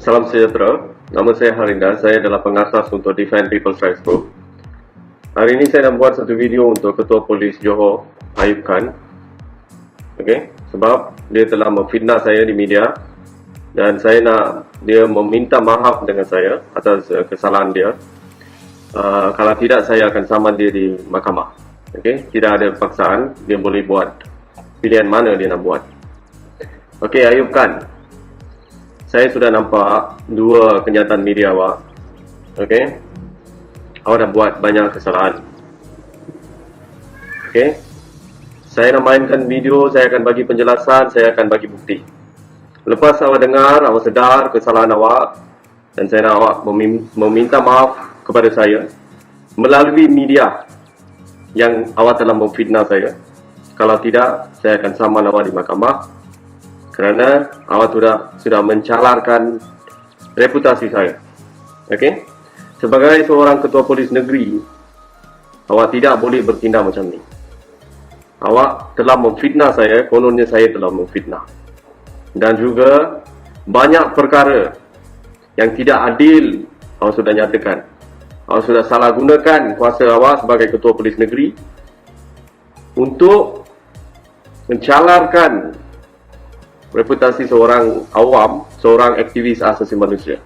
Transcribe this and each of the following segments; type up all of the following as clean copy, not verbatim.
Salam sejahtera. Nama saya Harinda. Saya adalah pengasas untuk Defend People's Rights Group. Hari ini saya nak buat satu video untuk Ketua Polis Johor, Ayub Khan. Sebab dia telah memfitnah saya di media dan saya nak dia meminta maaf dengan saya atas kesalahan dia. Kalau tidak, saya akan saman dia di mahkamah. Tidak ada paksaan, dia boleh buat pilihan mana dia nak buat. Ayub Khan, saya sudah nampak dua kenyataan media awak. Awak dah buat banyak kesalahan. Saya nak mainkan video, saya akan bagi penjelasan, saya akan bagi bukti. Lepas awak dengar, awak sedar kesalahan awak, dan saya nak awak meminta maaf kepada saya melalui media yang awak telah memfitnah saya. Kalau tidak, saya akan saman awak di mahkamah kerana awak sudah mencalarkan reputasi saya. Sebagai seorang ketua polis negeri, awak tidak boleh bertindak macam ni. Awak telah memfitnah saya, kononnya saya telah memfitnah. Dan juga banyak perkara yang tidak adil awak sudah nyatakan. Awak sudah salah gunakan kuasa awak sebagai ketua polis negeri untuk mencalarkan reputasi seorang awam, seorang aktivis asasi manusia.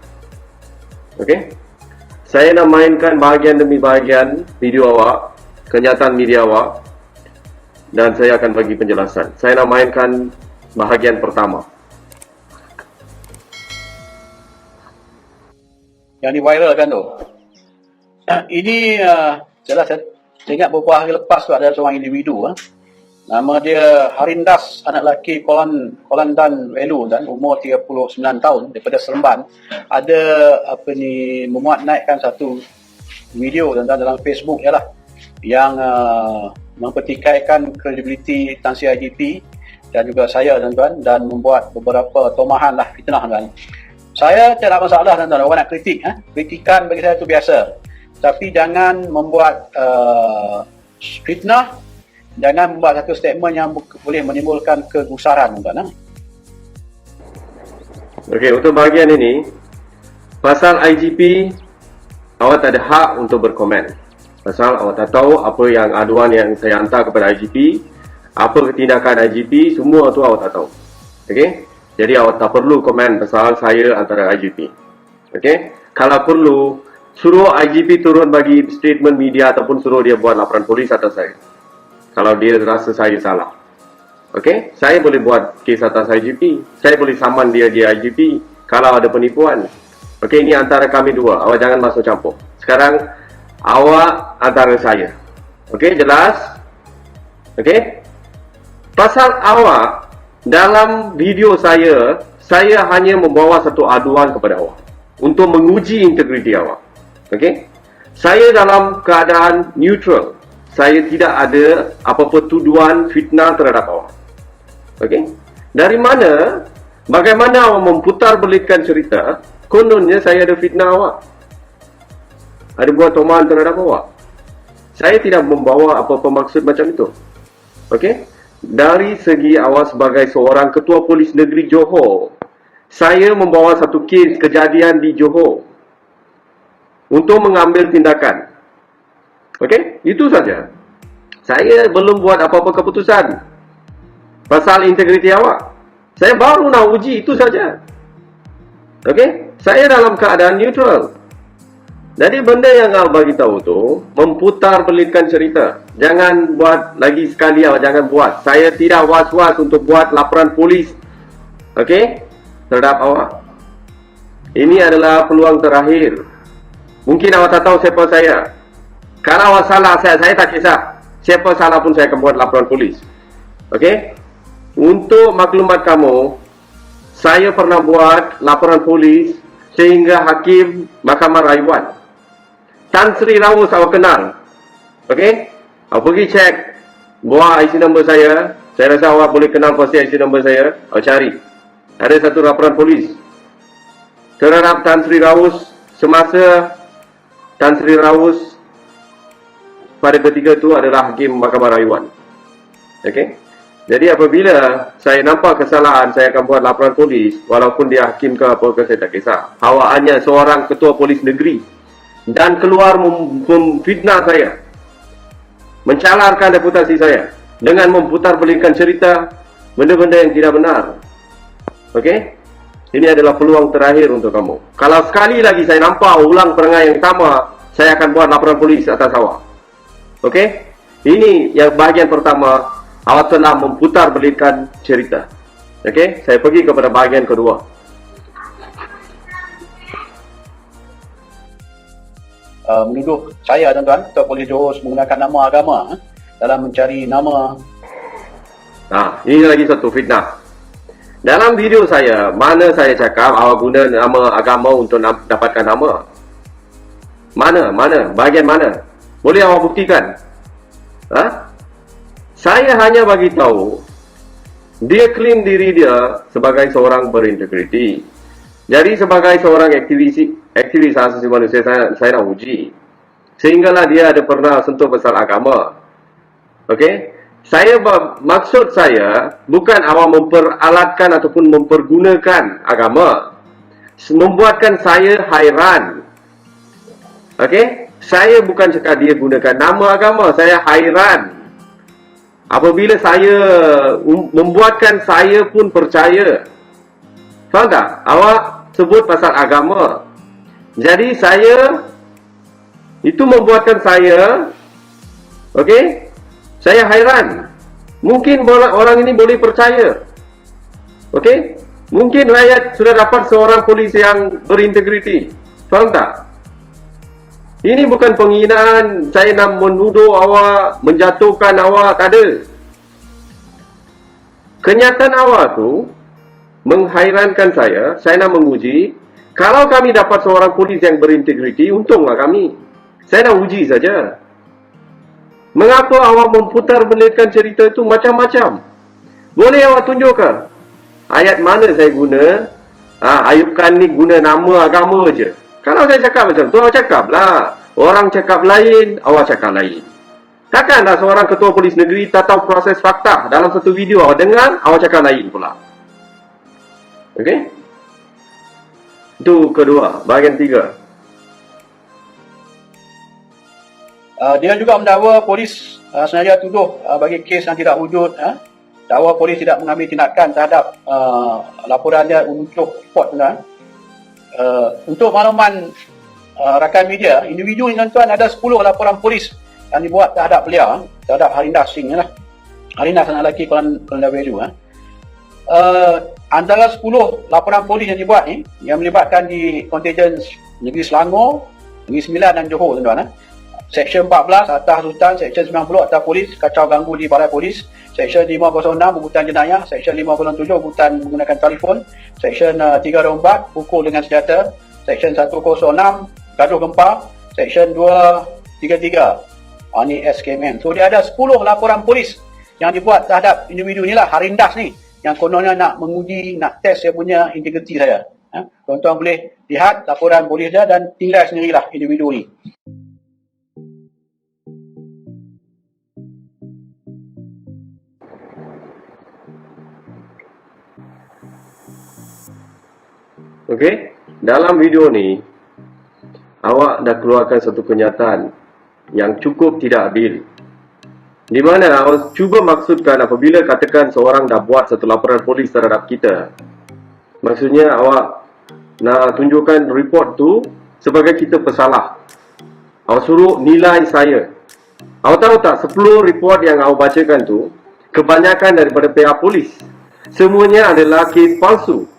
Saya nak mainkan bahagian demi bahagian video awak, kenyataan media awak, dan saya akan bagi penjelasan. Saya nak mainkan bahagian pertama. Yang diviralkan tu. Ini jelas saya ingat beberapa hari lepas tu ada seorang individu, nama dia Harindas, anak lelaki Kolandan Velu, dan umur 39 tahun, daripada Seremban. Ada memuat naikkan satu video dalam Facebook yang mempertikaikan kredibiliti Tan Sri IGP dan juga saya, tuan-tuan, dan membuat beberapa tomahan fitnah, tuan. Saya tak ada masalah, tuan-tuan. Orang nak kritik, kritikan bagi saya itu biasa. Tapi jangan membuat fitnah. Jangan membuat satu statement yang boleh menimbulkan kegusaran, tuan. Untuk bahagian ini, pasal IGP, awak tak ada hak untuk berkomen. Pasal awak tak tahu apa yang aduan yang saya hantar kepada IGP, apa tindakan IGP, semua tu awak tak tahu. Jadi awak tak perlu komen pasal saya antara IGP. Kalau perlu, suruh IGP turun bagi statement media ataupun suruh dia buat laporan polis atas saya. Kalau dia rasa saya salah. Saya boleh buat kes atas IGP. Saya boleh saman dia di IGP kalau ada penipuan. Ini antara kami dua. Awak jangan masuk campur. Sekarang, awak antara saya. Jelas? Pasal awak, dalam video saya hanya membawa satu aduan kepada awak untuk menguji integriti awak. Saya dalam keadaan neutral. Saya tidak ada apa-apa tuduhan fitnah terhadap awak. Dari mana, bagaimana awak memutar belikkan cerita, kononnya saya ada fitnah awak, ada buat tomahan terhadap awak. Saya tidak membawa apa-apa maksud macam itu. Dari segi awak sebagai seorang ketua polis negeri Johor, saya membawa satu kes kejadian di Johor untuk mengambil tindakan. Itu saja. Saya belum buat apa-apa keputusan pasal integriti awak. Saya baru nak uji, itu saja. Saya dalam keadaan neutral. Jadi benda yang awak bagi tahu tu memputar belitkan cerita. Jangan buat lagi sekali, awak jangan buat. Saya tidak was-was untuk buat laporan polis terhadap awak. Ini adalah peluang terakhir. Mungkin awak tak tahu siapa saya. Kalau awak salah, saya tak kisah. Siapa salah pun saya akan buat laporan polis. Untuk maklumat kamu, saya pernah buat laporan polis sehingga Hakim Mahkamah Rayuan Tan Sri Rawus awak kenal. Awak pergi cek buah IC number saya. Saya rasa awak boleh kenal pasti IC number saya. Awak cari. Ada satu laporan polis terhadap Tan Sri Rawus semasa Tan Sri Rawus pada ketika itu adalah Hakim Mahkamah Rayuan. Jadi apabila saya nampak kesalahan, saya akan buat laporan polis, walaupun dia hakim ke apa ke, saya tak kisah. Awak hanya seorang ketua polis negeri dan keluar memfitnah saya, mencalarkan reputasi saya dengan memutar-balikan cerita benda-benda yang tidak benar. Okey? Ini adalah peluang terakhir untuk kamu. Kalau sekali lagi saya nampak ulang perangai yang sama, saya akan buat laporan polis atas awak. Okey? Ini yang bahagian pertama. Awak telah memutar-balikan cerita. Okey? Saya pergi kepada bahagian kedua. Menuduh saya, tuan-tuan, Ketua Polis Johor menggunakan nama agama dalam mencari nama. Ini lagi satu fitnah. Dalam video saya, mana saya cakap awak guna nama agama untuk dapatkan nama? Mana? Bahagian mana? Boleh awak buktikan? Saya hanya bagi tahu dia claim diri dia sebagai seorang berintegriti. Jadi sebagai seorang aktivis asasi manusia, saya nak uji. Sehinggalah dia ada pernah sentuh pasal agama. Okey? Maksud saya bukan awak memperalatkan ataupun mempergunakan agama. Membuatkan saya hairan. Okey? Saya bukan cakap dia gunakan nama agama, saya hairan. Apabila saya membuatkan saya pun percaya. Faham tak? Awak sebut pasal agama. Jadi itu membuatkan saya, okey? Saya hairan. Mungkin orang ini boleh percaya. Okey? Mungkin rakyat sudah dapat seorang polis yang berintegriti. Faham tak? Ini bukan penghinaan, saya nak menuduh awak, menjatuhkan awak, tak ada. Kenyataan awak tu menghairankan saya nak menguji. Kalau kami dapat seorang polis yang berintegriti, untunglah kami. Saya nak uji saja. Mengapa awak memutar-balikan cerita itu macam-macam? Boleh awak tunjukkan ayat mana saya guna? Ayub Khan ni guna nama agama je. Kalau saya cakap macam tu, awak cakaplah. Orang cakap lain, awak cakap lain. Takkanlah seorang ketua polis negeri tak tahu proses fakta. Dalam satu video awak dengar, awak cakap lain pula. Okey? Itu kedua. Bahagian tiga. Dia juga mendakwa polis sengaja tuduh bagi kes yang tidak wujud. Dakwa polis tidak mengambil tindakan terhadap laporan dia untuk report. Untuk makluman rakan media, individu ini, tuan-tuan, ada 10 laporan polis yang dibuat terhadap beliau, terhadap Harindas Singh lah. Harindas anak lelaki Kuala Value. Antara 10 laporan polis yang dibuat ni, yang melibatkan di kontijen Negeri Selangor, Negeri Sembilan dan Johor, tuan-tuan. Seksyen 14 atas rutan, Seksyen 90 atas polis, kacau ganggu di balai polis, Seksyen 506 berhubungan jenayah, Seksyen 507 berhubungan menggunakan telefon, Seksyen 324 pukul dengan senjata, Seksyen 106 gaduh gempa, Seksyen 233 ni SKMN. So dia ada 10 laporan polis yang dibuat terhadap individu ni lah, Harindas ni, yang kononnya nak menguji, nak test dia punya integriti saya. Tuan-tuan boleh lihat laporan polis dia dan tinggal sendirilah individu ni. Okey, dalam video ni awak dah keluarkan satu kenyataan yang cukup tidak adil. Di mana awak cuba maksudkan apabila katakan seorang dah buat satu laporan polis terhadap kita, maksudnya awak nak tunjukkan report tu sebagai kita pesalah. Awak suruh nilai saya. Awak tahu tak, 10 report yang awak bacakan tu kebanyakan daripada pihak polis. Semuanya adalah kes palsu.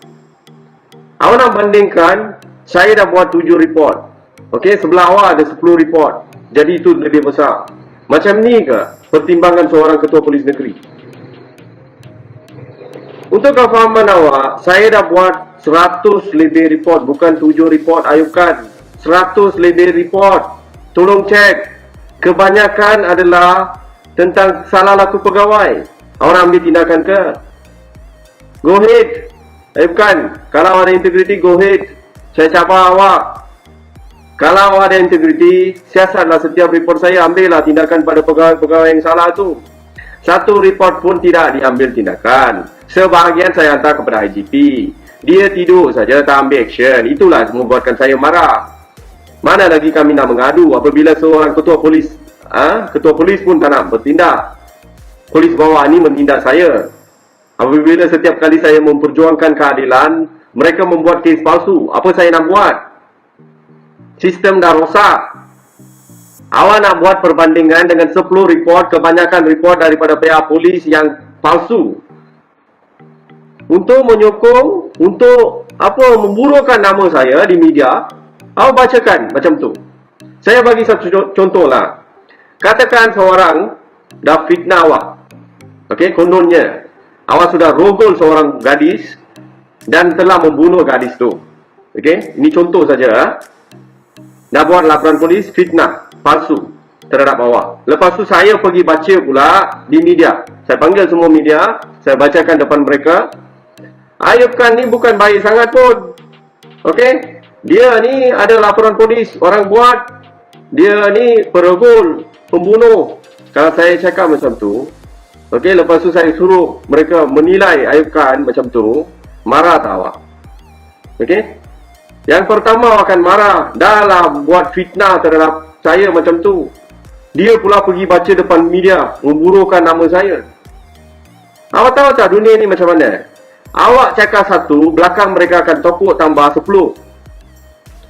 Awak nak bandingkan, saya dah buat 7 report. Okey, sebelah awak ada 10 report. Jadi itu lebih besar. Macam ni ke pertimbangan seorang ketua polis negeri? Untuk kefahaman awak, saya dah buat 100 lebih report, bukan 7 report Ayub Khan. 100 lebih report. Tolong cek. Kebanyakan adalah tentang salah laku pegawai. Awak nak ambil tindakan ke? Go ahead. Bukan, kalau ada integriti, go ahead. Saya cabar awak. Kalau ada integriti, siasatlah setiap report saya, ambillah tindakan pada pegawai-pegawai yang salah tu. Satu report pun tidak diambil tindakan. Sebahagian saya hantar kepada IGP. Dia tidur saja, tak ambil action. Itulah membuatkan saya marah. Mana lagi kami nak mengadu apabila seorang ketua polis pun tak nak bertindak. Polis bawah ni menindak saya. Apabila setiap kali saya memperjuangkan keadilan, mereka membuat kes palsu. Apa saya nak buat? Sistem dah rosak. Awak nak buat perbandingan dengan 10 report, kebanyakan report daripada pihak polis yang palsu. Untuk menyokong, untuk memburukkan nama saya di media, awak bacakan macam tu. Saya bagi satu contoh lah. Katakan seorang dah fitnah awak. Okey, kononnya awak sudah rogol seorang gadis dan telah membunuh gadis tu. Okey, ini contoh saja. Dah buat laporan polis fitnah palsu terhadap awak. Lepas tu saya pergi baca pula di media. Saya panggil semua media, saya bacakan depan mereka. Ayub Khan ni bukan baik sangat pun. Okey, dia ni ada laporan polis, orang buat. Dia ni perogol, pembunuh. Kalau saya cakap macam tu, okey, lepas tu saya suruh mereka menilai Ayub Khan macam tu, marah tak awak? Okey? Yang pertama akan marah, dah lah buat fitnah terhadap saya macam tu. Dia pula pergi baca depan media, memburukkan nama saya. Awak tahu tak dunia ni macam mana? Awak cakap satu, belakang mereka akan topuk tambah 10.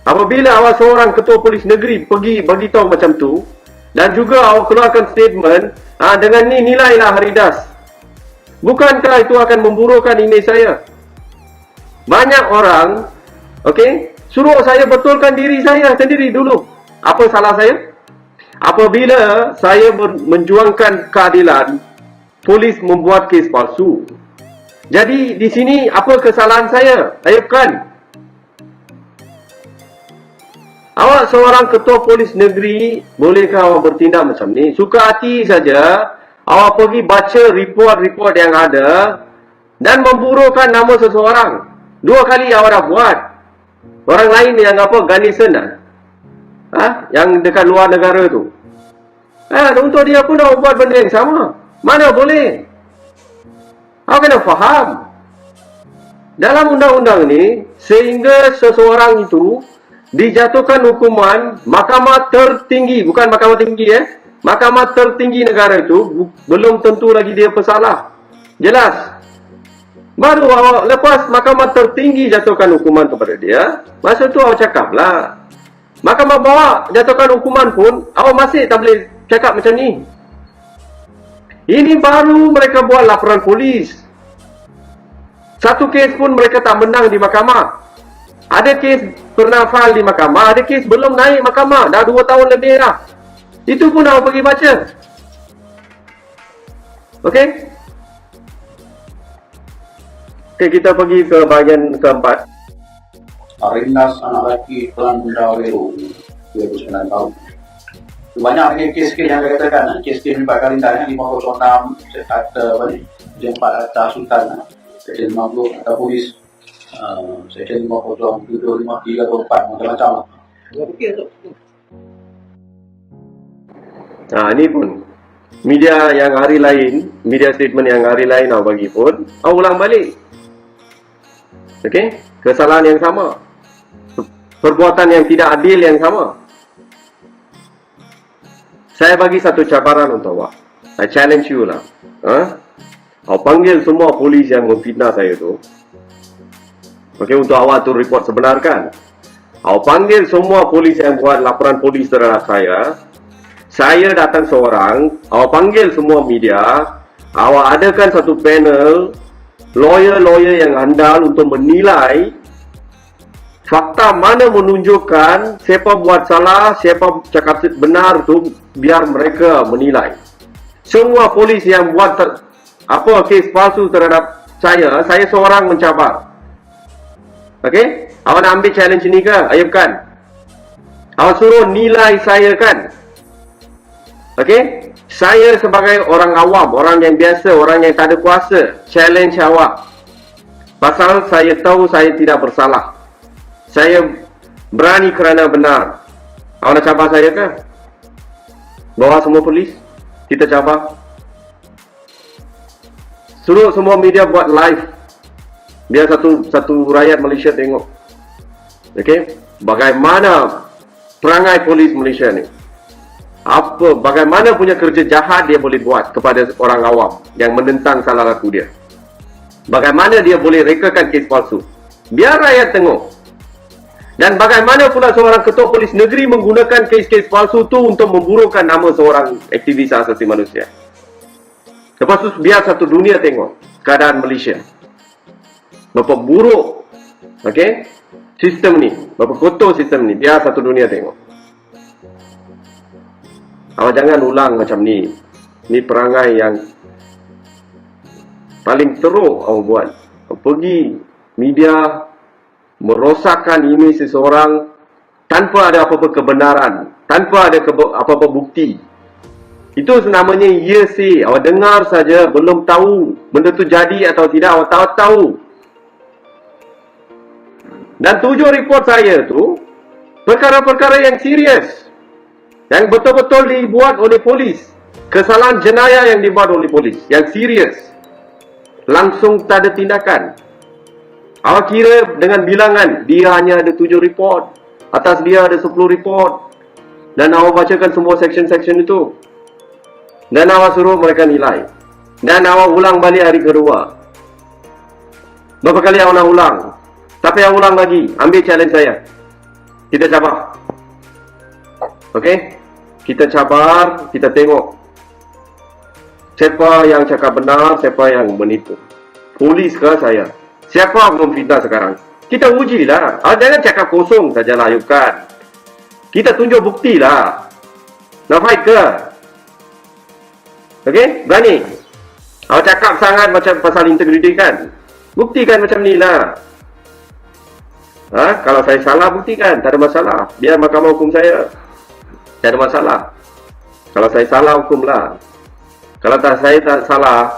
Apabila awak seorang ketua polis negeri pergi beritahu macam tu, dan juga awak keluarkan statement, dengan ni nilailah Haridas. Bukankah itu akan memburukkan imej saya? Banyak orang, okey, suruh saya betulkan diri saya sendiri dulu. Apa salah saya? Apabila saya menjuangkan keadilan, polis membuat kes palsu. Jadi di sini apa kesalahan saya? Ayub Khan, awak seorang ketua polis negeri, bolehkah awak bertindak macam ni? Suka hati saja awak pergi baca report-report yang ada dan memburukkan nama seseorang. 2 kali awak dah buat. Orang lain yang Garnison yang dekat luar negara tu, untuk dia pun dah buat benda yang sama. Mana boleh? Awak kena faham, dalam undang-undang ni, sehingga seseorang itu dijatuhkan hukuman mahkamah tertinggi, bukan mahkamah tinggi mahkamah tertinggi negara itu, belum tentu lagi dia bersalah. Jelas. Baru awak lepas mahkamah tertinggi jatuhkan hukuman kepada dia, masa tu awak cakap lah. Mahkamah bawah jatuhkan hukuman pun, awak masih tak boleh cakap macam ni. Ini baru mereka buat laporan polis. Satu kes pun mereka tak menang di mahkamah. Ada kes pernah file di mahkamah, ada kes belum naik mahkamah, dah 2 tahun lebih dah. Itu pun awak pergi baca. Okey? Okey, kita pergi ke bahagian keempat. Harindas anak lelaki Kelang Bunda Weru 29 tahun. Banyak lagi kes-kes yang saya katakan, kes-kes 4 kali tanya 506 kata J4 atas Sultan, Seksyen 50 kata polis, Seksyen 50 7 5 3 4 macam-macam lah. Ini pun media yang hari lain, media statement yang hari lain awak bagi pun, awak ulang balik. Okey, kesalahan yang sama, perbuatan yang tidak adil yang sama. Saya bagi satu cabaran untuk awak. I challenge you lah. Awak panggil semua polis yang memfitnah saya tu. Okey, untuk awak tu report sebenarkan. Awak panggil semua polis yang buat laporan polis terhadap saya. Saya datang seorang, awak panggil semua media, awak adakan satu panel lawyer-lawyer yang handal untuk menilai fakta mana menunjukkan siapa buat salah, siapa cakap benar tu, biar mereka menilai. Semua polis yang buat kes palsu terhadap saya seorang mencabar. Okey? Awak nak ambil challenge ni ke, Ayub Khan? Awak suruh nilai saya kan? Okey? Saya sebagai orang awam, orang yang biasa, orang yang tak ada kuasa, challenge awak. Pasal saya tahu saya tidak bersalah. Saya berani kerana benar. Awak nak cabar saya ke? Bawa semua polis, kita cabar. Suruh semua media buat live. Biar satu rakyat Malaysia tengok. Okey? Bagaimana perangai polis Malaysia ni? Bagaimana punya kerja jahat dia boleh buat kepada orang awam yang menentang salah laku dia. Bagaimana dia boleh rekakan kes palsu. Biar rakyat tengok. Dan bagaimana pula seorang ketua polis negeri menggunakan kes-kes palsu tu untuk memburukkan nama seorang aktivis asasi manusia. Lepas tu biar satu dunia tengok keadaan Malaysia. Berapa buruk, okey, sistem ni, berapa kotor sistem ni, biar satu dunia tengok. Awak jangan ulang macam ni. Ni perangai yang paling teruk awak buat. Pergi media merosakkan imej seseorang tanpa ada apa-apa kebenaran, tanpa ada apa-apa bukti. Itu namanya hearsay. Awak dengar saja, belum tahu benda tu jadi atau tidak, awak tahu. Dan 7 report saya tu perkara-perkara yang serius, yang betul-betul dibuat oleh polis. Kesalahan jenayah yang dibuat oleh polis, yang serius. Langsung tak ada tindakan. Awak kira dengan bilangan, dia hanya ada 7 report, atas dia ada 10 report, dan awak bacakan semua section-section itu, dan awak suruh mereka nilai, dan awak ulang balik hari kedua. Berapa kali awak nak ulang? Tapi awak ulang lagi. Ambil challenge saya. Kita cabar. Okey? Kita cabar, kita tengok siapa yang cakap benar, siapa yang menipu. Polis ke saya? Siapa memfitnah sekarang? Kita ujilah. Jangan cakap kosong sajalah, Ayub Khan. Kita tunjuk bukti lah. Nak fight ke? Okey? Berani? Awak cakap sangat macam pasal integriti kan? Buktikan macam ni lah. Kalau saya salah, buktikan. Tak ada masalah. Biar mahkamah hukum saya. Tak ada masalah. Kalau saya salah, hukumlah. Kalau saya tak salah,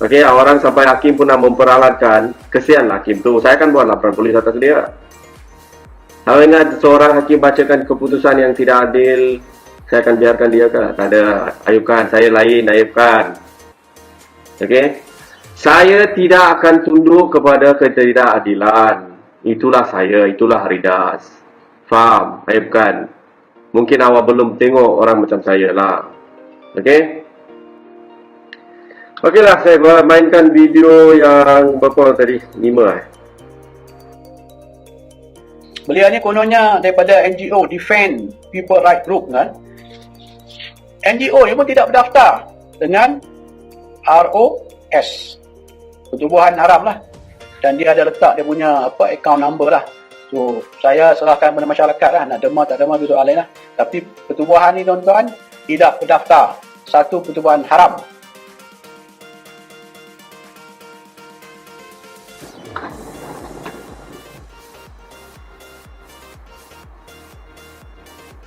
okey, orang sampai hakim pun nak memperalatkan, kesianlah hakim tu. Saya akan buat laporan polis atas dia. Kalau ingat seorang hakim bacakan keputusan yang tidak adil, saya akan biarkan dia ke? Tak ada. Ayub Khan, saya lain Ayub Khan. Okey? Saya tidak akan tunduk kepada ketidakadilan. Itulah saya, itulah Haridas. Faham, Ayub Khan? Mungkin awak belum tengok orang macam saya lah. Okey? Okeylah, saya mainkan video yang berapa tadi? 5 Beliau ni kononnya daripada NGO Defend People Right Group kan. NGO ni pun tidak berdaftar dengan ROS, Pertubuhan Haram lah. Dan dia ada letak dia punya account number lah. So saya serahkan kepada masyarakat lah, nak dema tak dema itu soal lain lah. Tapi pertubuhan ni tuan-tuan tidak berdaftar, satu pertubuhan haram.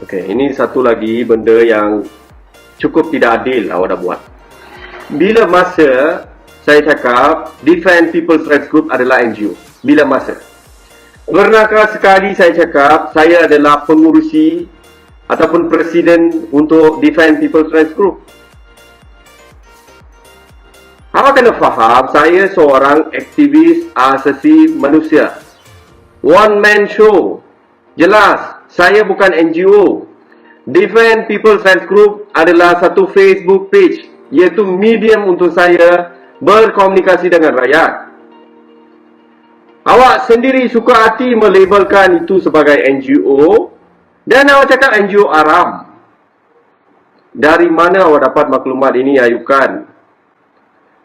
Okey, ini satu lagi benda yang cukup tidak adil awak dah buat. Bila masa saya cakap Defend People's Rights Group adalah NGO? Bila masa? Pernahkah sekali saya cakap saya adalah pengurusi ataupun presiden untuk Defend People's Rights Group? Awak kena faham, saya seorang aktivis asasi manusia. One man show. Jelas, saya bukan NGO. Defend People's Rights Group adalah satu Facebook page, iaitu medium untuk saya berkomunikasi dengan rakyat. Awak sendiri suka hati melabelkan itu sebagai NGO, dan awak cakap NGO haram. Dari mana awak dapat maklumat ini, Ayub Khan?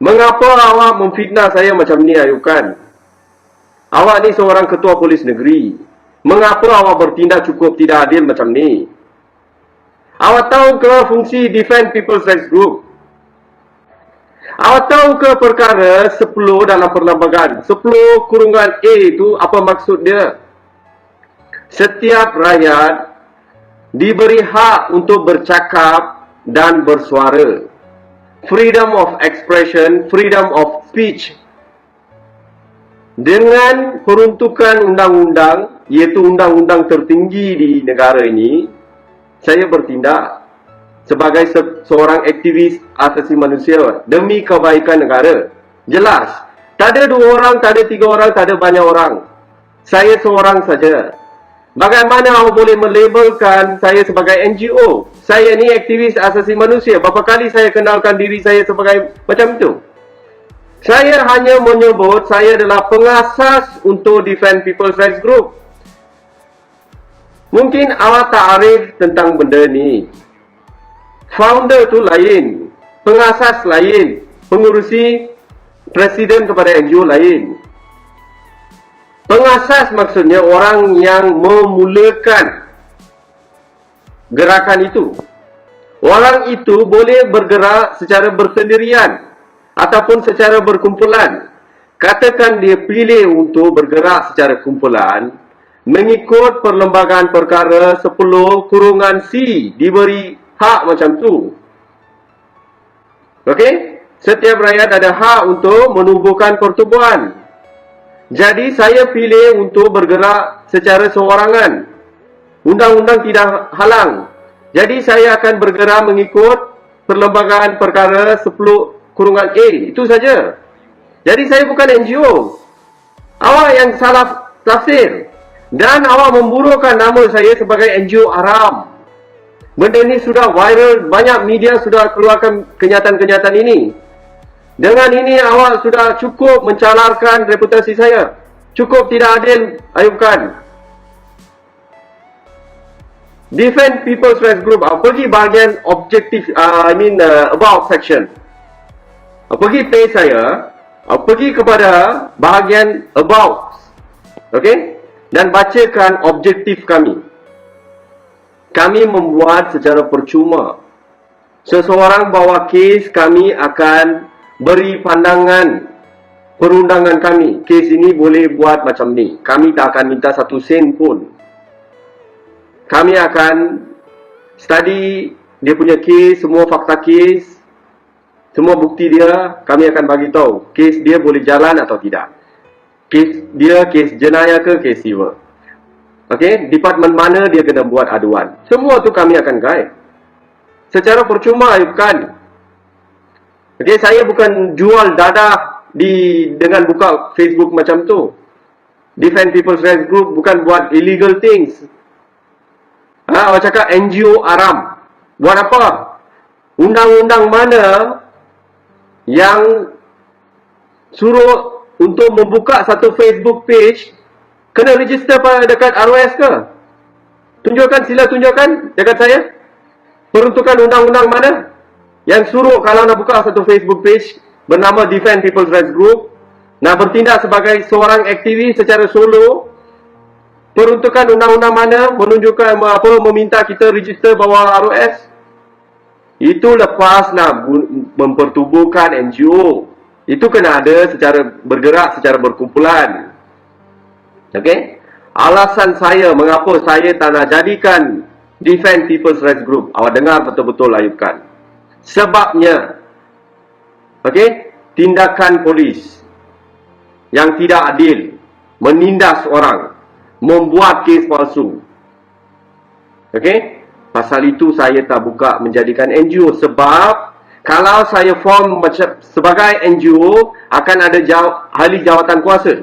Mengapa awak memfitnah saya macam ni, Ayub Khan? Awak ni seorang ketua polis negeri. Mengapa awak bertindak cukup tidak adil macam ni? Awak tahu ke fungsi Defend People's Rights Group? Awak tahu ke perkara 10 dalam perlembagaan? 10/A itu apa maksud dia? Setiap rakyat diberi hak untuk bercakap dan bersuara. Freedom of expression, freedom of speech. Dengan peruntukan undang-undang, iaitu undang-undang tertinggi di negara ini, saya bertindak sebagai seorang aktivis asasi manusia demi kebaikan negara. Jelas. Tak ada 2 orang, tak ada 3 orang, tak ada banyak orang. Saya seorang saja. Bagaimana awak boleh melabelkan saya sebagai NGO? Saya ni aktivis asasi manusia. Berapa kali saya kenalkan diri saya sebagai macam itu? Saya hanya menyebut saya adalah pengasas untuk Defend People's Rights Group. Mungkin awak tak arif tentang benda ni. Founder tu lain, pengasas lain, pengurusi presiden kepada NGO lain. Pengasas maksudnya orang yang memulakan gerakan itu. Orang itu boleh bergerak secara bersendirian ataupun secara berkumpulan. Katakan dia pilih untuk bergerak secara kumpulan, mengikut perlembagaan perkara 10/C, diberi hak macam tu. Okey? Setiap rakyat ada hak untuk menumbuhkan pertubuhan. Jadi saya pilih untuk bergerak secara seorangan. Undang-undang tidak halang. Jadi saya akan bergerak mengikut perlembagaan perkara 10/A. Itu saja. Jadi saya bukan NGO. Awak yang salah tafsir. Dan awak memburukkan nama saya sebagai NGO Aram. Benda ini sudah viral, banyak media sudah keluarkan kenyataan-kenyataan ini. Dengan ini awak sudah cukup mencalarkan reputasi saya. Cukup tidak adil, Ayub Khan. Defend People's Rights Group, pergi bahagian objektif, about section. Pergi page saya, pergi kepada bahagian about. Okey? Dan bacakan objektif kami. Kami membuat secara percuma. Seseorang bawa kes, kami akan beri pandangan perundangan kami. Kes ini boleh buat macam ni. Kami tak akan minta 1 sen pun. Kami akan study dia punya kes, semua fakta kes, semua bukti dia, kami akan bagi tahu kes dia boleh jalan atau tidak. Kes dia kes jenayah ke kes siwa. Okey, departmen mana dia kena buat aduan. Semua tu kami akan guide. Secara percuma, Ayub Khan. Okey, saya bukan jual dadah dengan buka Facebook macam tu. Defend People's Rights Group bukan buat illegal things. Awak cakap NGO Aram. Buat apa? Undang-undang mana yang suruh untuk membuka satu Facebook page kena register pada dekat ROS ke? Tunjukkan, sila tunjukkan dekat saya. Peruntukan undang-undang mana yang suruh kalau nak buka satu Facebook page bernama Defend People's Rights Group, nak bertindak sebagai seorang aktivis secara solo. Peruntukan undang-undang mana menunjukkan meminta kita register bawah ROS? Itu lepas nak mempertubuhkan NGO. Itu kena ada secara bergerak, secara berkumpulan. Okey? Alasan saya mengapa saya tak nak jadikan Defend People's Rights Group. Awak dengar betul-betul, Ayub Khan. Sebabnya, okey, tindakan polis yang tidak adil, menindas orang, membuat kes palsu. Okey? Pasal itu saya tak buka menjadikan NGO sebab kalau saya form sebagai NGO akan ada ahli jawatan kuasa.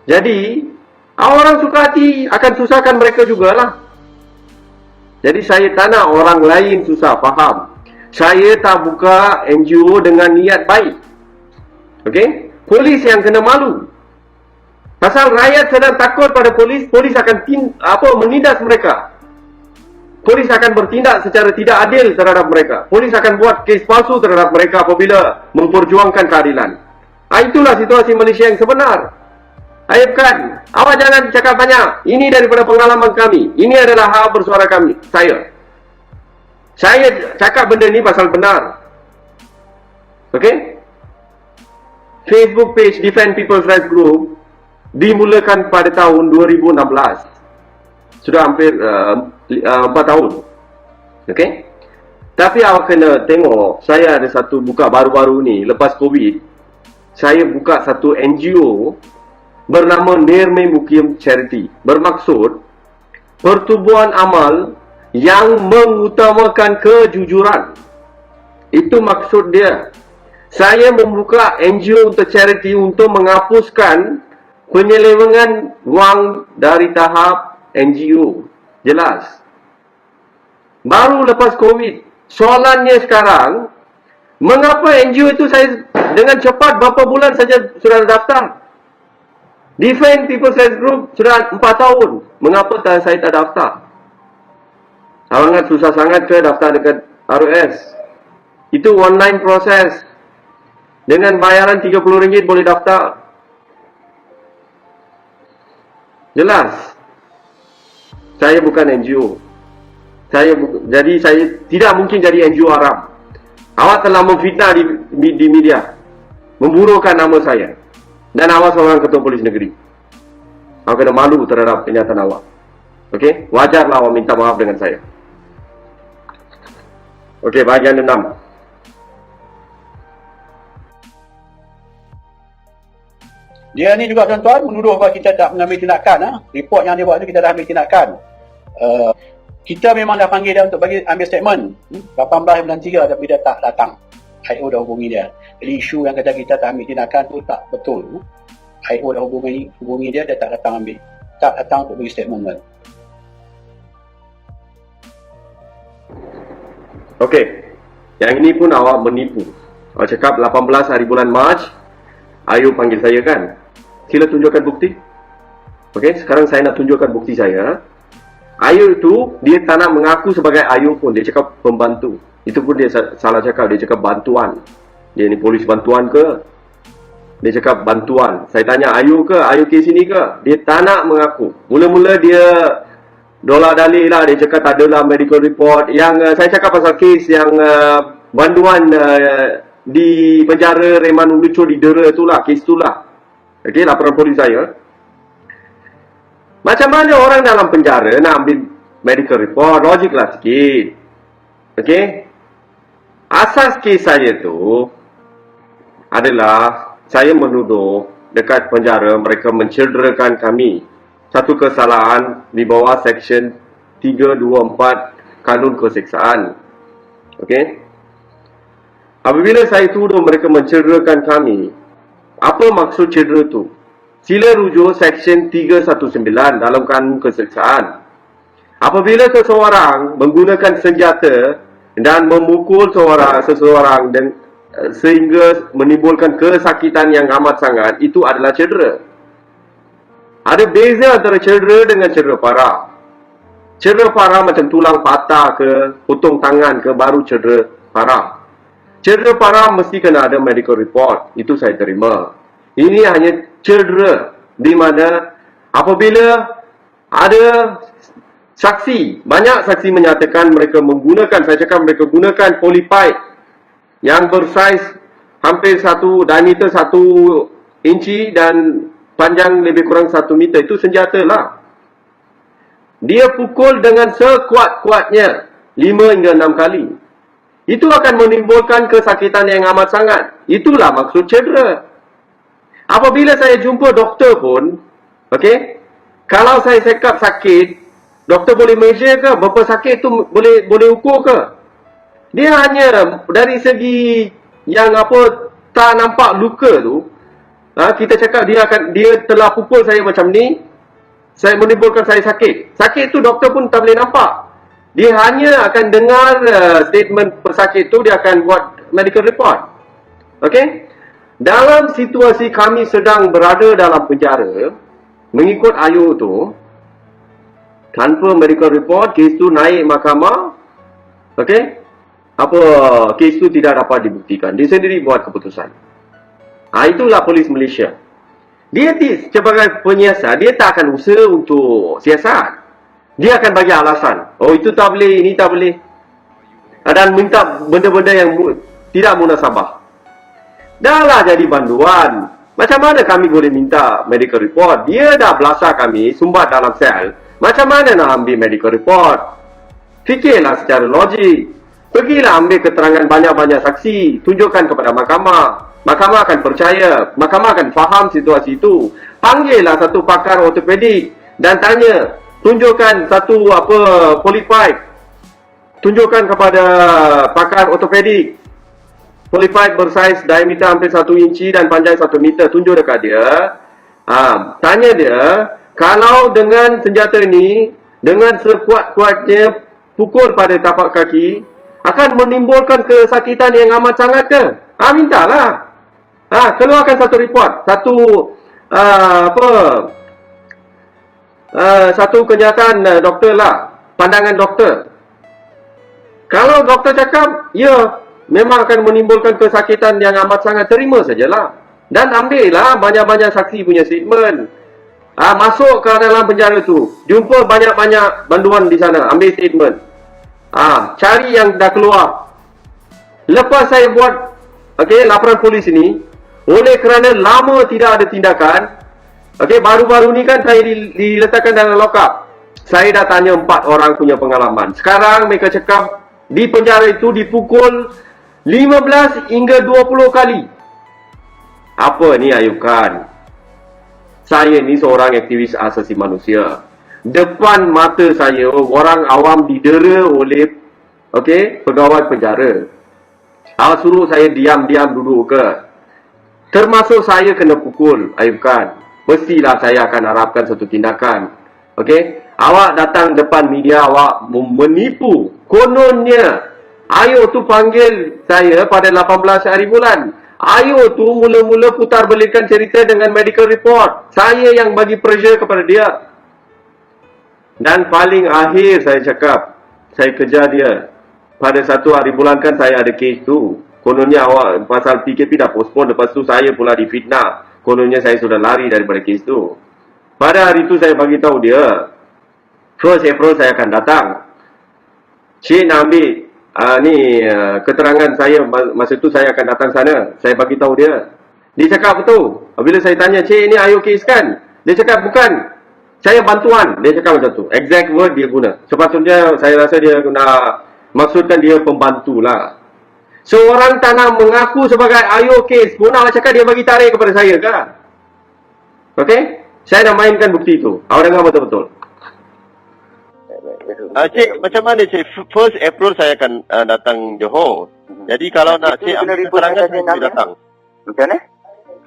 Jadi, orang suka hati akan susahkan mereka jugalah. Jadi saya tak nak orang lain susah faham. Saya tak buka NGO dengan niat baik. Okey? Polis yang kena malu. Pasal rakyat sedang takut pada polis, polis akan menindas mereka. Polis akan bertindak secara tidak adil terhadap mereka. Polis akan buat kes palsu terhadap mereka apabila memperjuangkan keadilan. Itulah situasi Malaysia yang sebenar. Ayub Khan, awak jangan cakap banyak. Ini daripada pengalaman kami. Ini adalah hak bersuara kami. Saya cakap benda ni pasal benar. Okey? Facebook page Defend People's Rights Group dimulakan pada tahun 2016. Sudah hampir 4 tahun. Okey? Tapi awak kena tengok, saya ada satu buka baru-baru ni, lepas COVID, saya buka satu NGO bernama Nirmay Mukim Charity. Bermaksud, pertubuhan amal yang mengutamakan kejujuran. Itu maksud dia. Saya membuka NGO untuk charity untuk menghapuskan penyelewengan wang dari tahap NGO. Jelas. Baru lepas COVID. Soalannya sekarang, mengapa NGO itu saya dengan cepat berapa bulan saja sudah daftar? Defend People's Rights Group sudah 4 tahun. Mengapa saya tak daftar? Sangat susah sangat ke daftar dekat RUS? Itu online proses. Dengan bayaran RM30 boleh daftar. Jelas. Saya bukan NGO. Jadi saya tidak mungkin jadi NGO haram. Awak telah memfitnah di media. Memburukkan nama saya. Dan awak seorang ketua polis negeri. Awak kena malu terhadap kenyataan awak. Okey? Wajarlah awak minta maaf dengan saya. Okey, bahagian 6. Dia ni juga tuan-tuan menuduh bahawa kita tak mengambil tindakan. Report yang dia buat tu kita dah ambil tindakan. Kita memang dah panggil dia untuk bagi ambil statement. 18.93 tapi dia tak datang. IO dah hubungi dia. Jadi isu yang kata kita tak ambil tindakan tu tak betul. IO dah hubungi dia tak datang ambil. Tak datang untuk bagi statement kan. Okey. Yang ini pun awak menipu. Awak cakap 18 hari bulan Mac, IO panggil saya kan? Sila tunjukkan bukti. Okey, sekarang saya nak tunjukkan bukti saya. IO itu, dia tak nak mengaku sebagai IO pun. Dia cakap pembantu. Itu pun dia salah cakap. Dia cakap bantuan. Dia ni polis bantuan ke? Dia cakap bantuan. Saya tanya IO ke? IO kes ini ke? Dia tak nak mengaku. Mula-mula dia dolak dalih lah. Dia cakap tak adalah medical report. Yang saya cakap pasal kes yang bantuan di penjara Reman Uluco didera itulah. Kes itulah. Okey, laporan polis saya. Macam mana orang dalam penjara nak ambil medical report? Logiklah sikit. Okey. Asas kes saya tu adalah saya menuduh dekat penjara mereka mencederakan kami. Satu kesalahan di bawah Seksyen 324 Kanun Keseksaan. Okey. Apabila saya tuduh mereka mencederakan kami, apa maksud cedera tu? Sila rujuk Seksyen 319 dalam Kanun Keseksaan. Apabila seseorang menggunakan senjata dan memukul seseorang dan sehingga menimbulkan kesakitan yang amat sangat, itu adalah cedera. Ada beza antara cedera dengan cedera parah. Cedera parah macam tulang patah ke, potong tangan ke, baru cedera parah. Cedera parah mesti kena ada medical report. Itu saya terima. Ini hanya cedera di mana apabila ada saksi, banyak saksi menyatakan mereka menggunakan, saya cakap mereka gunakan polypipe yang bersaiz hampir 1 diameter 1 inci dan panjang lebih kurang 1 meter. Itu senjata lah. Dia pukul dengan sekuat-kuatnya 5 hingga 6 kali. Itu akan menimbulkan kesakitan yang amat sangat. Itulah maksud cedera. Apabila saya jumpa doktor pun, okey, kalau saya cakap sakit, doktor boleh measure ke? Berapa sakit tu boleh ukur ke? Dia hanya dari segi yang tak nampak luka tu, kita cakap dia telah pukul saya macam ni, saya menimbulkan saya sakit. Sakit tu doktor pun tak boleh nampak. Dia hanya akan dengar statement pesakit tu, dia akan buat medical report. Okey? Dalam situasi kami sedang berada dalam penjara, mengikut IO tu, tanpa medical report, kes tu naik mahkamah. Okey? Kes tu tidak dapat dibuktikan. Dia sendiri buat keputusan. Itulah polis Malaysia. Dia sebagai penyiasat, dia tak akan usaha untuk siasat. Dia akan bagi alasan. Oh, itu tak boleh, ini tak boleh. Dan minta benda-benda yang tidak munasabah. Dah lah jadi banduan. Macam mana kami boleh minta medical report? Dia dah belasah kami, sumbat dalam sel. Macam mana nak ambil medical report? Fikirlah secara logik. Pergilah ambil keterangan banyak-banyak saksi. Tunjukkan kepada mahkamah. Mahkamah akan percaya. Mahkamah akan faham situasi itu. Panggillah satu pakar ortopedik dan tanya. Tunjukkan satu polypipe. Tunjukkan kepada pakar ortopedik. qualified bersaiz diameter hampir 1 inci dan panjang 1 meter. Tunjuk dekat dia. Tanya dia, kalau dengan senjata ini, dengan sekuat-kuatnya pukul pada tapak kaki, akan menimbulkan kesakitan yang amat sangat ke? Mintalah. Keluarkan satu report, satu kenyataan doktor lah, pandangan doktor. Kalau doktor cakap, ya, memang akan menimbulkan kesakitan yang amat sangat, terima sajalah. Dan ambillah banyak-banyak saksi punya statement. Masuk ke dalam penjara tu, jumpa banyak-banyak banduan di sana, ambil statement. Cari yang dah keluar. Lepas saya buat laporan polis ini, oleh kerana lama tidak ada tindakan, baru-baru ni kan saya diletakkan dalam lock up. Saya dah tanya 4 orang punya pengalaman. Sekarang mereka cakap di penjara itu dipukul 15 hingga 20 kali. Apa ni Ayub Khan? Saya ni seorang aktivis asasi manusia. Depan mata saya, orang awam didera oleh pegawai penjara. Awak suruh saya diam-diam duduk ke? Termasuk saya kena pukul, Ayub Khan. Mestilah saya akan harapkan satu tindakan. Awak datang depan media, awak menipu. Kononnya, Ayo tu panggil saya pada 18 hari bulan. Ayo tu mula-mula putar balikan cerita dengan medical report. Saya yang bagi pressure kepada dia. Dan paling akhir saya cakap, saya kejar dia. Pada 1 hari bulan kan saya ada kes tu. Kononnya awak pasal PKP dah postpone. Lepas tu saya pula difitnah. Kononnya saya sudah lari daripada kes tu. Pada hari tu saya bagi tahu dia, 1 April saya akan datang. Cik nak ambil keterangan saya. Masa tu saya akan datang sana. Saya bagi tahu dia. Dia cakap betul. Bila saya tanya, cik ini ayo kes kan? Dia cakap bukan. Saya bantuan. Dia cakap macam tu. Exact word dia guna. Sepatutnya saya rasa dia nak maksudkan dia pembantu lah. Seorang tanah mengaku sebagai ayo kes pun nak cakap dia bagi tarik kepada saya kan? Saya dah mainkan bukti tu. Awak dengar betul-betul. Cik, macam mana cik? 1 April saya akan datang Johor. Jadi kalau nak cik ambil keterangan, saya boleh datang. Macam mana?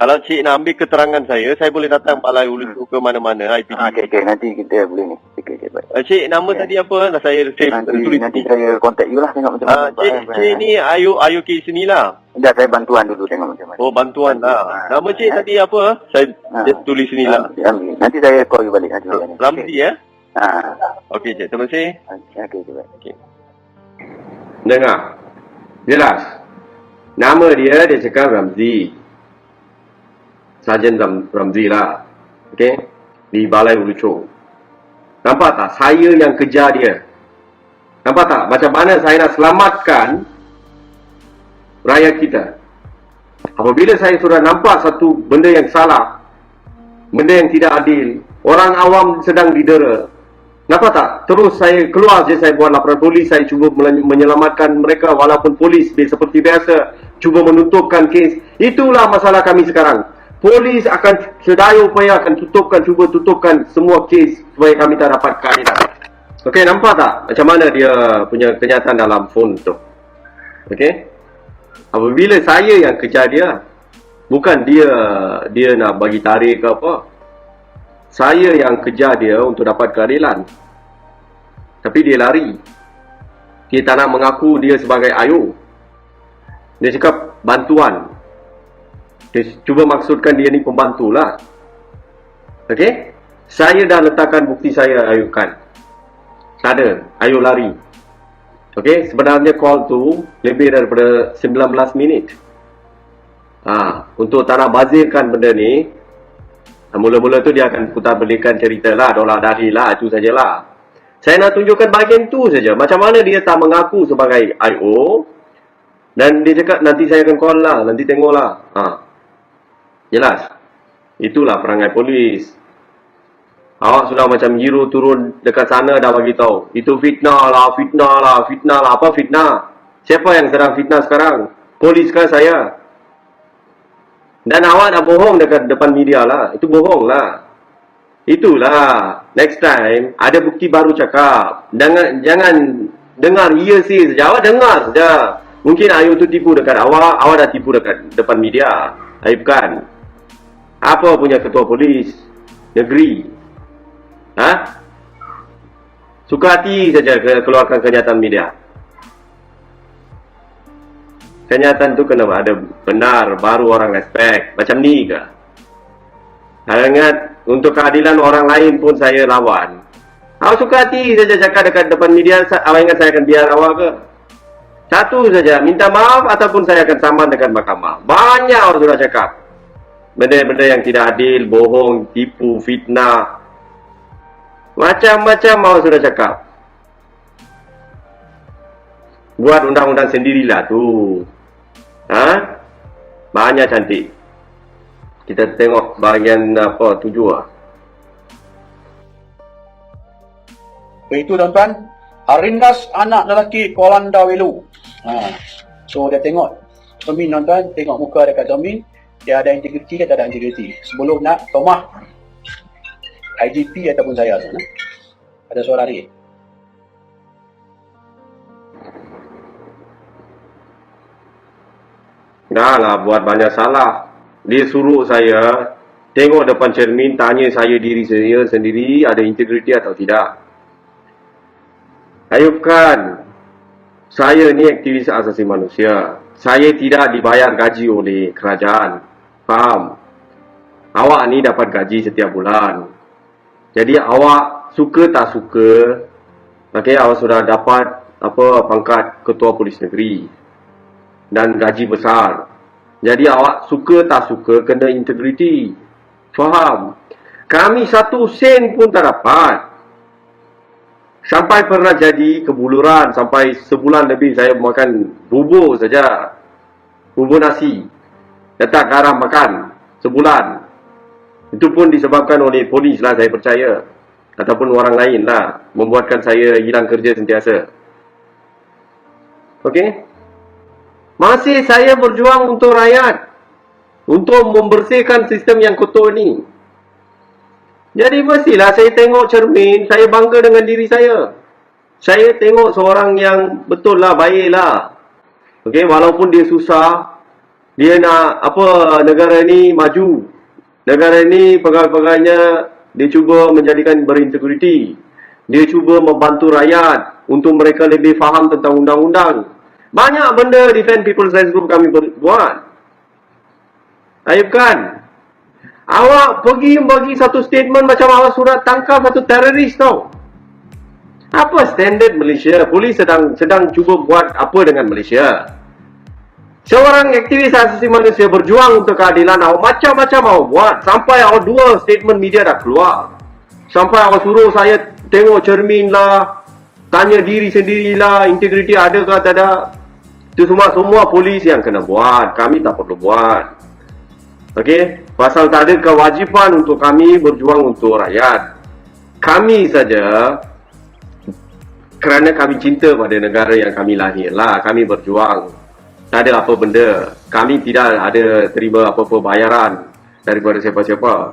Kalau cik nak ambil keterangan saya boleh datang Balai Ulu ke mana-mana IPD. Okey, nanti kita boleh ni. Okey, baik. Cik, nama tadi apa? Saya tulis Nanti saya contact you lah, tengok macam mana. Cik ni ayo ke sini lah. Dah saya bantuan dulu tengok macam mana. Oh, bantuan lah. Nama cik tadi apa? Saya tulis sini lah. Nanti saya call you balik nanti. Ramzi ya? Okey cik, terima kasih. Okey, baik. Okey. Dengar. Jelas. Nama dia cakap Ramzi. Sarjan Ramzi lah. Di Balai Ulu Chong. Nampak tak? Saya yang kejar dia. Nampak tak? Macam mana saya nak selamatkan rakyat kita. Apabila saya sudah nampak satu benda yang salah, benda yang tidak adil, orang awam sedang didera, nampak tak? Terus saya keluar je, saya buat laporan polis, saya cuba menyelamatkan mereka walaupun polis seperti biasa cuba menutupkan kes. Itulah masalah kami sekarang. Polis akan sedaya upaya akan cuba tutupkan semua kes supaya kami tak dapat keadilan. Nampak tak macam mana dia punya kenyataan dalam phone tu? Apabila saya yang kejar dia, bukan dia nak bagi tarik ke apa. Saya yang kejar dia untuk dapat keadilan. Tapi dia lari. Dia tak nak mengaku dia sebagai ayo. Dia cakap bantuan. Dia cuba maksudkan dia ni pembantu lah. Saya dah letakkan bukti saya, Ayub Khan. Tak ada. Ayo lari. Sebenarnya call tu lebih daripada 19 minit. Untuk tak nak bazirkan benda ni, mula-mula tu dia akan putar belikan cerita lah, dolar dari lah, itu sajalah. Saya nak tunjukkan bahagian tu saja. Macam mana dia tak mengaku sebagai IO. Dan dia cakap nanti saya akan call lah, nanti tengok lah. Jelas. Itulah perangai polis. Awak sudah macam hero turun dekat sana dah bagi tahu. Itu fitnah lah. Apa fitnah? Siapa yang sedang fitnah sekarang? Polis kan saya? Dan awak dah bohong dekat depan media lah. Itu bohong lah. Itulah. Next time, ada bukti baru cakap. Jangan dengar hearsay saja. Awak dengar saja. Mungkin Ayub tu tipu dekat awak dah tipu dekat depan media. Ayub kan? Apa punya ketua polis negeri? Suka hati saja keluarkan kenyataan media. Kenyataan tu kena ada benar, baru orang respect. Macam ni ke? Ingat, untuk keadilan orang lain pun saya lawan. Awak suka hati saja cakap dekat depan media, awak ingat saya akan biar awak ke? Satu saja, minta maaf ataupun saya akan saman dekat mahkamah. Banyak orang sudah cakap. Benda-benda yang tidak adil, bohong, tipu, fitnah. Macam-macam awak sudah cakap. Buat undang-undang sendirilah tu. Banyak cantik. Kita tengok bahagian 7 lah. Itu tuan-tuan, Harindas anak lelaki Kolanda Welu. So dia tengok cermin tuan-tuan, tengok muka dekat cermin, dia ada integriti atau tak ada integriti. Sebelum nak tomah IGP ataupun saya tuan. Ada suara lagi. Dah lah buat banyak salah. Dia suruh saya tengok depan cermin, tanya saya diri saya sendiri ada integriti atau tidak. Ayub kan, saya ni aktivis asasi manusia. Saya tidak dibayar gaji oleh kerajaan. Faham? Awak ni dapat gaji setiap bulan. Jadi awak suka tak suka, awak sudah dapat pangkat ketua polis negeri dan gaji besar. Jadi awak suka tak suka kena integriti. Faham? Kami 1 sen pun tak dapat. Sampai pernah jadi kebuluran, sampai sebulan lebih saya makan bubur saja. Bubur nasi. Letak garam makan sebulan. Itu pun disebabkan oleh polis lah, saya percaya. Ataupun orang lain lah, membuatkan saya hilang kerja sentiasa. Okey? Masih saya berjuang untuk rakyat. Untuk membersihkan sistem yang kotor ni. Jadi mestilah saya tengok cermin, saya bangga dengan diri saya. Saya tengok seorang yang betul lah, baik lah. Okey, walaupun dia susah, dia nak negara ni maju. Negara ni pegawai-pegawainya dia cuba menjadikan berintegriti. Dia cuba membantu rakyat untuk mereka lebih faham tentang undang-undang. Banyak benda Defend People's Rights Group kami buat. Ayub kan? Awak pergi bagi satu statement macam awak sudah tangkap satu teroris tau. Apa standard Malaysia? Polis sedang cuba buat apa dengan Malaysia? Seorang aktivis asasi manusia berjuang untuk keadilan, awak macam-macam awak buat. Sampai awak 2 statement media dah keluar. Sampai awak suruh saya tengok cermin lah, tanya diri sendirilah, integriti ada ke tak ada. Itu semua polis yang kena buat. Kami tak perlu buat. Okey? Pasal tak ada kewajipan untuk kami berjuang untuk rakyat. Kami saja, kerana kami cinta pada negara yang kami lahir lah, kami berjuang. Tak ada apa benda. Kami tidak ada terima apa-apa bayaran daripada siapa-siapa.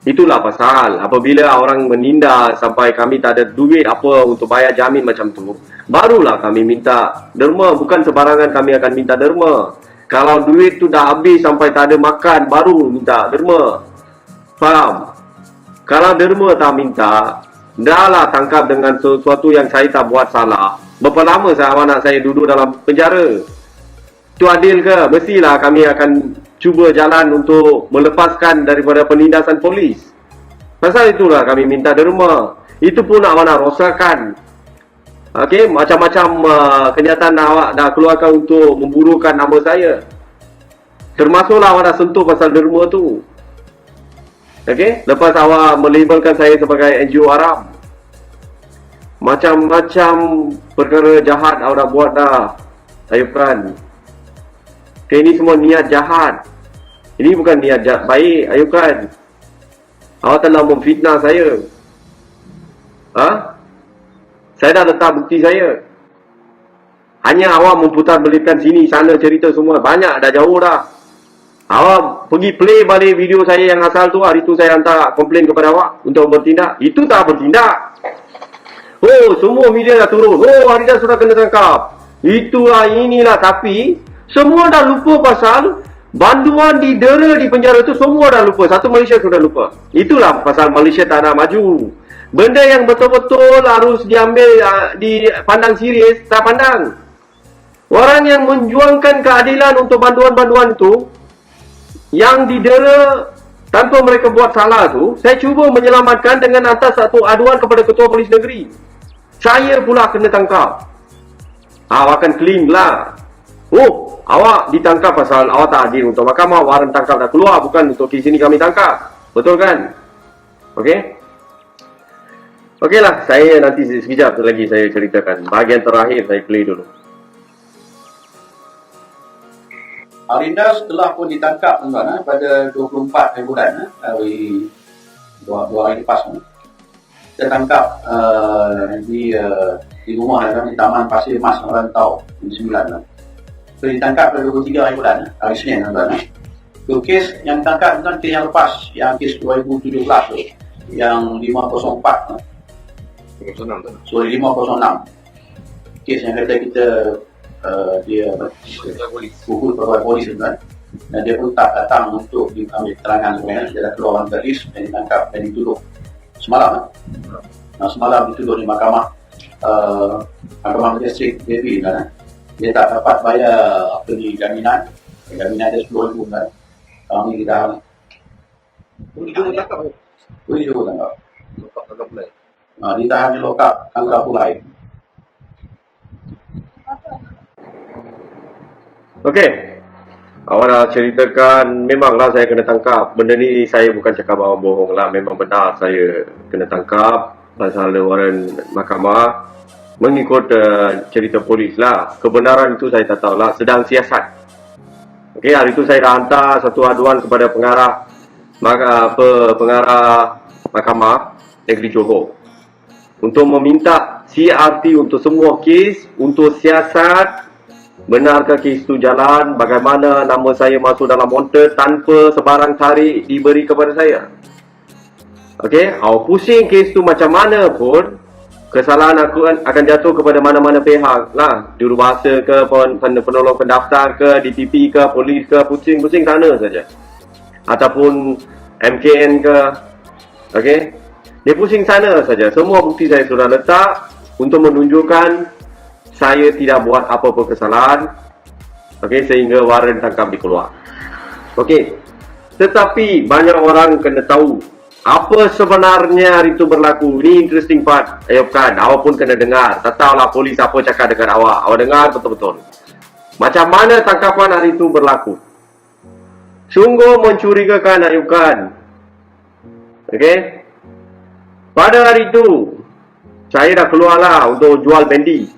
Itulah pasal. Apabila orang menindas sampai kami tak ada duit apa untuk bayar jamin macam tu, barulah kami minta derma. Bukan sebarangan kami akan minta derma. Kalau duit tu dah habis sampai tak ada makan, baru minta derma. Faham? Kalau derma tak minta, dah lah tangkap dengan sesuatu yang saya tak buat salah. Berapa lama anak saya duduk dalam penjara? Itu adil ke? Mestilah kami akan cuba jalan untuk melepaskan daripada penindasan polis. Pasal itulah kami minta derma. Itu pun awak nak rosakan. Okey, macam-macam kenyataan awak dah keluarkan untuk memburukkan nama saya. Termasuklah awak dah sentuh pasal derma tu. Okey, lepas awak melabelkan saya sebagai NGO Haram. Macam-macam perkara jahat awak dah buat dah. Ayub kan. Ini semua niat jahat. Ini bukan niat jahat baik, Ayub kan. Awak telah memfitnah saya. Saya dah letak bukti saya. Hanya awak memutarbelikkan sini sana cerita semua. Banyak dah jauh dah. Awak pergi play balik video saya yang asal tu. Hari tu saya hantar komplain kepada awak untuk bertindak. Itu tak bertindak. Oh, semua media dah turun. Oh, Harindas sudah kena tangkap. Inilah, tapi semua dah lupa pasal banduan didera di penjara tu, semua dah lupa. Satu Malaysia sudah lupa. Itulah pasal Malaysia tak nak maju. Benda yang betul-betul harus diambil, dipandang serius, tak pandang. Orang yang menjuangkan keadilan untuk banduan-banduan tu, yang didera tanpa mereka buat salah tu, saya cuba menyelamatkan dengan hantar satu aduan kepada Ketua Polis Negeri. Saya pula kena tangkap. Awak akan claim lah. Oh, awak ditangkap pasal awak tak hadir untuk mahkamah, waran tangkap dah keluar, bukan untuk kes ini kami tangkap. Betul kan? Okey? Okeylah, saya nanti sekejap lagi saya ceritakan. Bahagian terakhir saya play dulu. Harindas telah pun ditangkap tuan-tuan pada 24 hari bulan hari dua hari lepas. Kita tangkap di rumah di Taman Pasir Mas Rantau di 9. So ditangkap pada 23 hari bulan hari Senin tuan-tuan. So kes yang ditangkap tuan-tuan kes yang lepas, yang kes 2017 tu, yang 504. So 506. Kes yang kata kita dia pukul pegawai polis tuan, dan dia pun tak datang untuk diambil keterangan sebenarnya. Dia dah keluar dari list dan ditangkap dan dituduh semalam. Semalam dituduh di mahkamah Magistrat JB kan. Dia tak dapat bayar jaminan dia 10,000 kan. Kami ditahan. Polis juga tangkap. Ditahan di lokap Angka Pulai. Okey. Awak dah ceritakan, memanglah saya kena tangkap. Benda ni saya bukan cakap awak bohong lah. Memang benar saya kena tangkap pasal waran mahkamah. Mengikut cerita polis lah. Kebenaran itu saya tak tahu lah. Sedang siasat. Okey, hari itu saya dah hantar satu aduan kepada pengarah mahkamah negeri Johor untuk meminta CRT untuk semua kes, untuk siasat. Benarkah kes itu jalan? Bagaimana nama saya masuk dalam wanted tanpa sebarang tarik diberi kepada saya? Okey, awak pusing kes itu macam mana pun, kesalahan aku akan jatuh kepada mana-mana pihak lah. Jurubahasa ke, penolong pendaftar ke, DPP ke, polis ke, pusing-pusing sana saja. Ataupun MKN ke. Okey, dia pusing sana saja. Semua bukti saya sudah letak untuk menunjukkan saya tidak buat apa-apa kesalahan. Okey, sehingga waran tangkap dikeluar. Okey. Tetapi banyak orang kena tahu apa sebenarnya hari itu berlaku. Ini interesting part. Ayub Khan, awak pun kena dengar. Tak tahulah polis apa cakap dengan awak. Awak dengar betul-betul. Macam mana tangkapan hari itu berlaku. Sungguh mencurigakan, Ayub Khan. Okey. Pada hari itu saya dah keluarlah untuk jual bendi.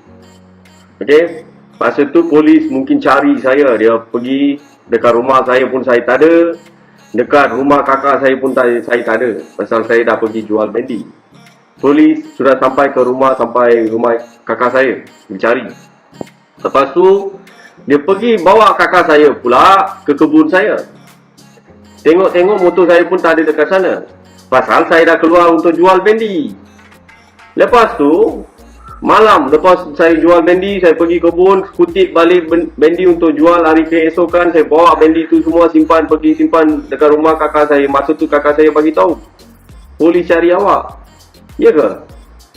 Okey, masa tu polis mungkin cari saya. Dia pergi dekat rumah saya pun saya tak ada. Dekat rumah kakak saya pun saya tak ada. Pasal saya dah pergi jual bendi. Polis sudah sampai rumah kakak saya. Dia cari. Lepas tu, dia pergi bawa kakak saya pula ke kebun saya. Tengok-tengok motor saya pun tak ada dekat sana. Pasal saya dah keluar untuk jual bendi. Lepas tu, malam lepas saya jual bendi, saya pergi kebun, kutip balik bendi untuk jual hari keesokan. Saya bawa bendi tu semua pergi simpan dekat rumah kakak saya. Masa tu kakak saya bagi tahu, polis cari awak. Ya ke?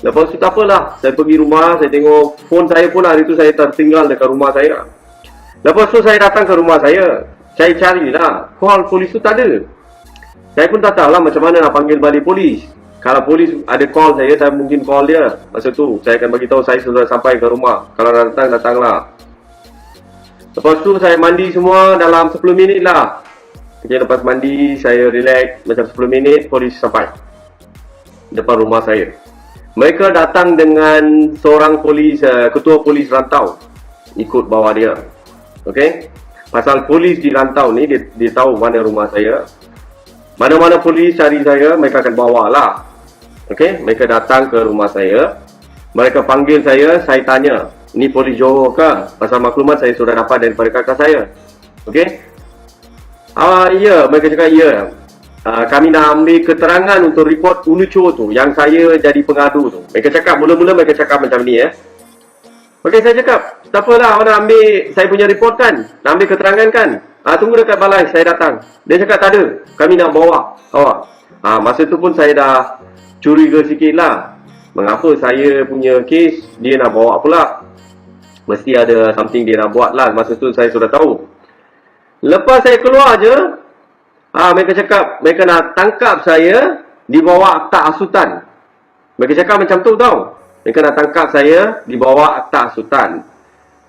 Lepas tu tak apalah, saya pergi rumah, saya tengok phone saya pun hari tu saya tertinggal dekat rumah saya. Lepas tu saya datang ke rumah saya carilah, call polis tu tak ada. Saya pun tak tahu lah macam mana nak panggil balik polis. Kalau polis ada call saya mungkin call dia. Masa tu saya akan bagi tahu saya sudah sampai ke rumah. Kalau datanglah. Lepas tu saya mandi semua dalam 10 minit lah. Okay, lepas mandi saya relax macam 10 minit, polis sampai depan rumah saya. Mereka datang dengan seorang polis, ketua polis rantau, ikut bawa dia. Okey, pasal polis di rantau ni dia tahu mana rumah saya. Mana-mana polis cari saya, mereka akan bawa lah. Okey, mereka datang ke rumah saya. Mereka panggil saya tanya, ni polis Johor ke? Pasal maklumat saya sudah dapat daripada kakak saya. Okey. Ya, mereka cakap ya. Kami nak ambil keterangan untuk report Unucho tu, yang saya jadi pengadu tu. Mereka cakap, mula-mula mereka cakap macam ni Okey, saya cakap, tak apalah, awak nak ambil saya punya report kan? Nak ambil keterangan kan? Tunggu dekat balai, saya datang. Dia cakap, tak ada, kami nak bawa awak. Masa tu pun saya dah curiga sikit lah. Mengapa saya punya kes, dia nak bawa pula? Mesti ada something dia nak buat lah. Masa tu saya sudah tahu. Lepas saya keluar je, mereka cakap, mereka nak tangkap saya di bawah akta hasutan. Mereka cakap macam tu tau. Mereka nak tangkap saya di bawah akta hasutan.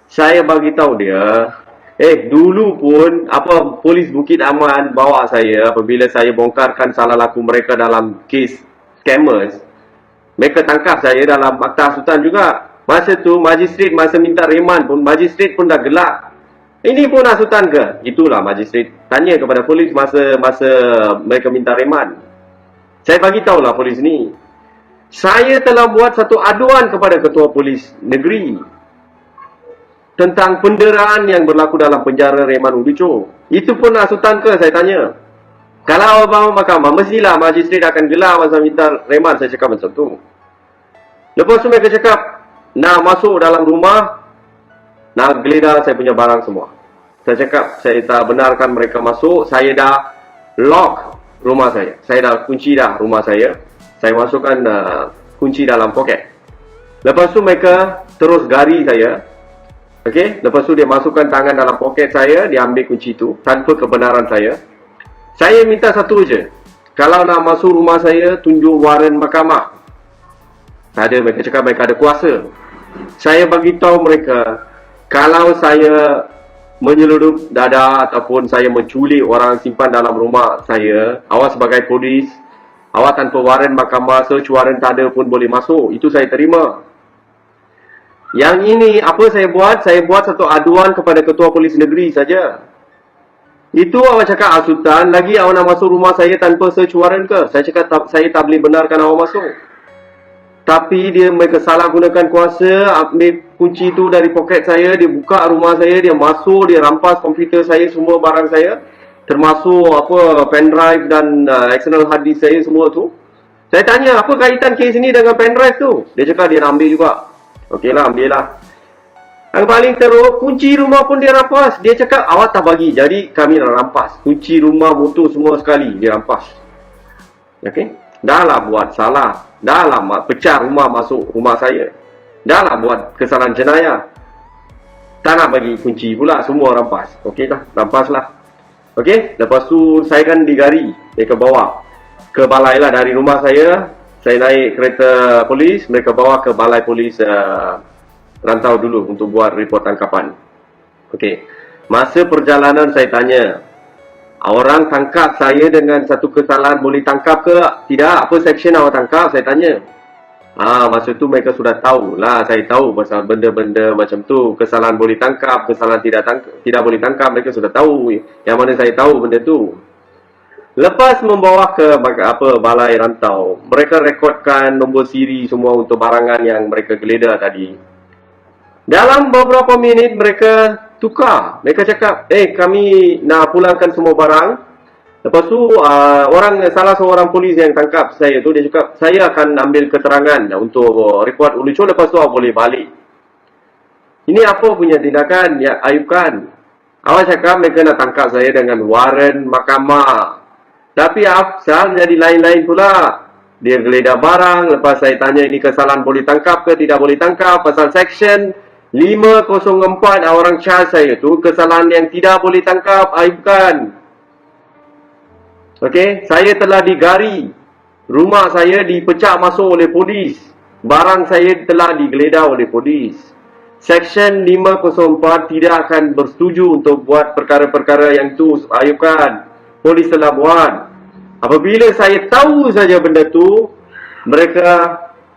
Saya bagi tahu dia, dulu pun polis Bukit Aman bawa saya apabila saya bongkarkan salah laku mereka dalam kes scammers. Mereka tangkap saya dalam akta hasutan juga. Masa tu magistrate masa minta reman pun magistrate pun dah gelak. Ini pun hasutan ke? Itulah magistrate tanya kepada polis masa mereka minta reman. Saya bagi tahulah polis ni, saya telah buat satu aduan kepada ketua polis negeri tentang penderaan yang berlaku dalam penjara Reman Udico. Itu pun hasutan ke? Saya tanya. Kalau abang mahkamah, mestilah magistrate akan gelak masa minta reman. Saya cakap macam tu. Lepas tu mereka cakap, nak masuk dalam rumah, nak geledah saya punya barang semua. Saya cakap, saya tak benarkan mereka masuk. Saya dah lock rumah saya. Saya dah kunci dah rumah saya. Saya masukkan kunci dalam poket. Lepas tu mereka terus gari saya. Okey, lepas tu dia masukkan tangan dalam poket saya, dia ambil kunci tu tanpa kebenaran saya. Saya minta satu je. Kalau nak masuk rumah saya, tunjuk waran mahkamah. Tak ada, mereka cakap mereka ada kuasa. Saya bagi tahu mereka, kalau saya menyeludup dada ataupun saya menculik orang simpan dalam rumah saya, awak sebagai polis, awak tanpa waran mahkamah, search waran tak ada pun boleh masuk. Itu saya terima. Yang ini, apa saya buat? Saya buat satu aduan kepada ketua polis negeri saja. Itu awak cakap hasutan, lagi awak nak masuk rumah saya tanpa search warrant ke? Saya cakap saya tak boleh benarkan awak masuk. Tapi mereka salah gunakan kuasa, ambil kunci tu dari poket saya, dia buka rumah saya, dia masuk, dia rampas komputer saya, semua barang saya, termasuk pendrive dan external hard disk saya semua tu. Saya tanya, apa kaitan kes ini dengan pendrive tu? Dia cakap dia nak ambil juga. Okeylah, ambil lah. Yang paling teruk, kunci rumah pun dia rampas. Dia cakap, awak tak bagi, jadi kami nak rampas. Kunci rumah, motor semua sekali, dia rampas. Okey? Dah lah buat salah. Dah lah pecah rumah masuk rumah saya. Dah lah buat kesalahan jenayah. Tak nak bagi kunci pula, semua rampas. Okey lah, rampas lah. Okey, lepas tu saya kan digari. Mereka bawa ke balai lah dari rumah saya. Saya naik kereta polis, mereka bawa ke balai polis Rantau dulu untuk buat report tangkapan. Okey. Masa perjalanan saya tanya, orang tangkap saya dengan satu kesalahan boleh tangkap ke? Tidak. Apa section awak tangkap? Saya tanya. Masa tu mereka sudah tahu lah. Saya tahu pasal benda-benda macam tu. Kesalahan boleh tangkap, kesalahan tidak boleh tangkap. Mereka sudah tahu. Yang mana saya tahu benda tu. Lepas membawa ke balai rantau, mereka rekodkan nombor siri semua untuk barangan yang mereka geledah tadi. Dalam beberapa minit mereka tukar. Mereka cakap, kami nak pulangkan semua barang. Lepas tu salah seorang polis yang tangkap saya tu, dia cakap, saya akan ambil keterangan untuk report Udico, lepas tu awak boleh balik. Ini apa punya tindakan yang Ayub Khan? Awak cakap mereka nak tangkap saya dengan waran mahkamah. Tapi asal jadi lain-lain pula. Dia geledah barang, lepas saya tanya ini kesalahan boleh tangkap ke tidak boleh tangkap, pasal section 504 orang charge saya tu kesalahan yang tidak boleh tangkap, Ayub Khan. Okey, saya telah digari. Rumah saya dipecah masuk oleh polis. Barang saya telah digeledah oleh polis. Section 504 tidak akan bersetuju untuk buat perkara-perkara yang tu, Ayub Khan. Polis telah buat. Apabila saya tahu saja benda tu, mereka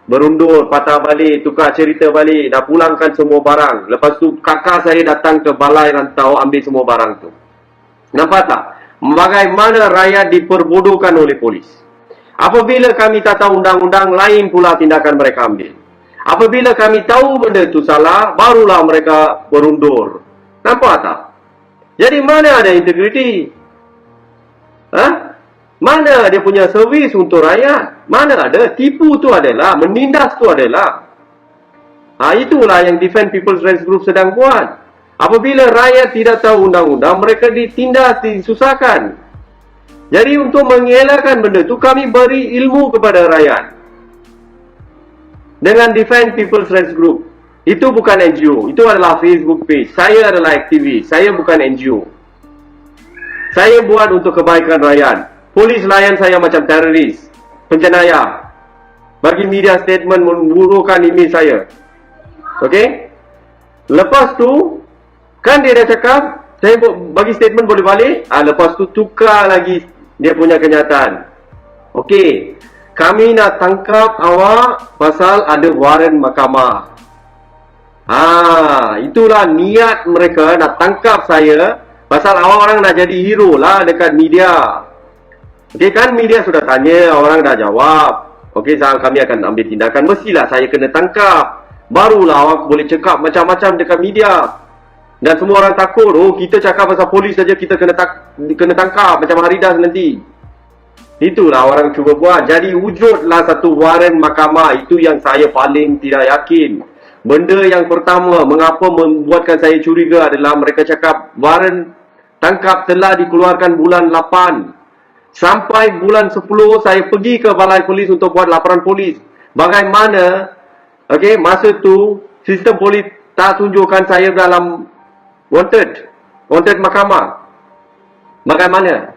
berundur, patah balik, tukar cerita balik, dah pulangkan semua barang. Lepas tu kakak saya datang ke balai rantau ambil semua barang tu. Nampak tak? Bagaimana rakyat diperbodohkan oleh polis. Apabila kami tak tahu undang-undang, lain pula tindakan mereka ambil. Apabila kami tahu benda tu salah, barulah mereka berundur. Nampak tak? Jadi mana ada integriti? Mana dia punya servis untuk rakyat? Mana ada? Tipu tu adalah, menindas tu adalah. Itulah yang Defend People's Rights Group sedang buat. Apabila rakyat tidak tahu undang-undang, mereka ditindas, disusahkan. Jadi untuk mengelakkan benda itu, kami beri ilmu kepada rakyat. Dengan Defend People's Rights Group. Itu bukan NGO. Itu adalah Facebook page. Saya adalah aktivis. Saya bukan NGO. Saya buat untuk kebaikan rakyat. Polis layan saya macam teroris, penjenayah. Bagi media statement memburukan imej saya. Okey? Lepas tu, kan dia dah cakap, saya bagi statement boleh balik. Lepas tu tukar lagi dia punya kenyataan. Okey, kami nak tangkap awak pasal ada waran mahkamah. Itulah niat mereka nak tangkap saya pasal awak orang nak jadi hero lah dekat media. Okey, kan media sudah tanya, orang dah jawab. Okey, sekarang kami akan ambil tindakan. Mestilah saya kena tangkap. Barulah awak boleh cakap macam-macam dekat media. Dan semua orang takut, kita cakap pasal polis saja kita kena tangkap macam Haridas nanti. Itulah orang cuba buat. Jadi wujudlah satu waran mahkamah. Itu yang saya paling tidak yakin. Benda yang pertama mengapa membuatkan saya curiga adalah mereka cakap waran tangkap telah dikeluarkan bulan 8. Sampai bulan 10 saya pergi ke balai polis untuk buat laporan polis. Bagaimana masa tu sistem polis tak tunjukkan saya dalam wanted mahkamah. Bagaimana?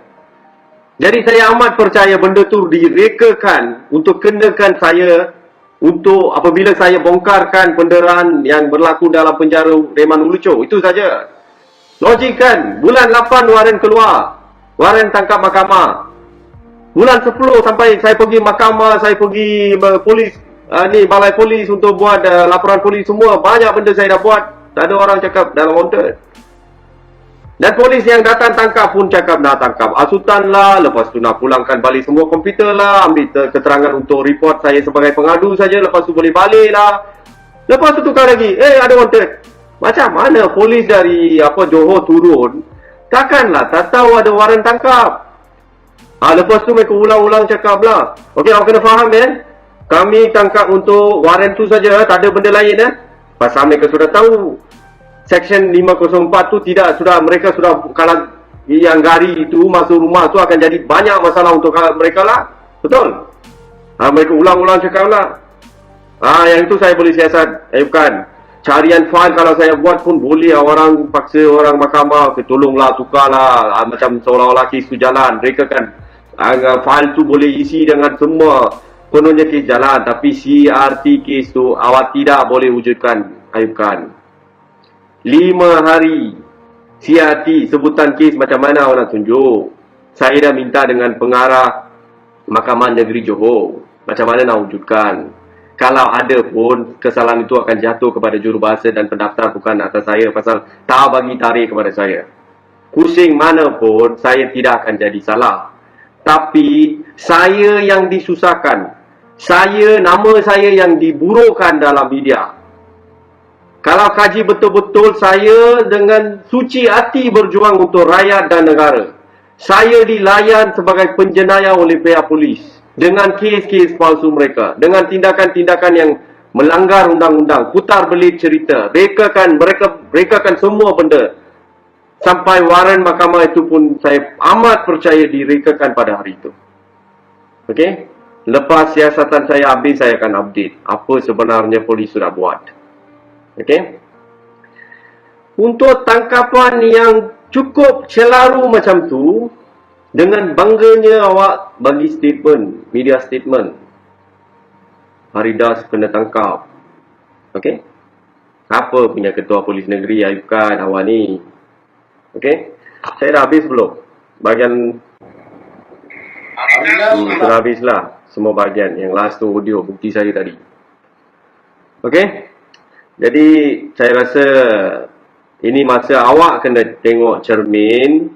Jadi saya amat percaya benda tu direkakan untuk kenakan saya untuk apabila saya bongkarkan penderaan yang berlaku dalam penjara Reman Uluco. Itu saja. Logik kan? Bulan 8 waran keluar. Waran tangkap mahkamah. Bulan 10 sampai saya pergi mahkamah, saya pergi polis, balai polis untuk buat laporan polis semua. Banyak benda saya dah buat. Tak ada orang cakap dalam wanted. Dan polis yang datang tangkap pun cakap nak tangkap asutan lah. Lepas tu nak pulangkan balik semua komputer lah. Ambil keterangan untuk report saya sebagai pengadu saja. Lepas tu boleh balik lah. Lepas tu tukar lagi. Ada wanted. Macam mana polis dari Johor turun? Takkanlah tak tahu ada waran tangkap. Lepas tu mereka ulang-ulang cakap lah. Okey, awak kena faham kami tangkap untuk waran tu saja, tak ada benda lain Pasal mereka sudah tahu Section 504 tu mereka sudah kalau yang gari itu masuk rumah tu akan jadi banyak masalah untuk mereka lah. Betul? Mereka ulang-ulang cakap lah. Yang itu saya boleh siasat. Bukan. Carian fail kalau saya buat pun boleh. Orang paksa orang mahkamah, tolonglah tukarlah. Macam seolah-olah kes tu jalan. Mereka kan fail tu boleh isi dengan semua penuhnya kes jalan, tapi CRT kes tu awak tidak boleh wujudkan. Ayubkan 5 hari CRT sebutan kes macam mana awak nak tunjuk. Saya dah minta dengan pengarah Mahkamah Negeri Johor macam mana nak wujudkan. Kalau ada pun kesalahan itu akan jatuh kepada jurubahasa dan pendaftar, bukan atas saya, pasal tak bagi tarikh kepada saya. Pusing mana pun saya tidak akan jadi salah. Tapi saya yang disusahkan, nama saya yang diburukkan dalam media. Kalau kaji betul-betul, saya dengan suci hati berjuang untuk rakyat dan negara. Saya dilayan sebagai penjenayah oleh pihak polis dengan kes-kes palsu mereka, dengan tindakan-tindakan yang melanggar undang-undang, putar belit cerita, rekakan semua benda. Sampai waran mahkamah itu pun saya amat percaya direkakan pada hari itu. Okey? Lepas siasatan saya habis, saya akan update apa sebenarnya polis sudah buat. Okey? Untuk tangkapan yang cukup celaru macam tu, dengan bangganya awak bagi statement, media statement, Haridas kena tangkap. Okey? Apa punya ketua polis negeri Ayubkan awak ni? Okey? Saya dah habis belum? Bahagian sudah habislah semua bahagian. Yang last tu audio bukti saya tadi. Okey? Jadi saya rasa ini masa awak kena tengok cermin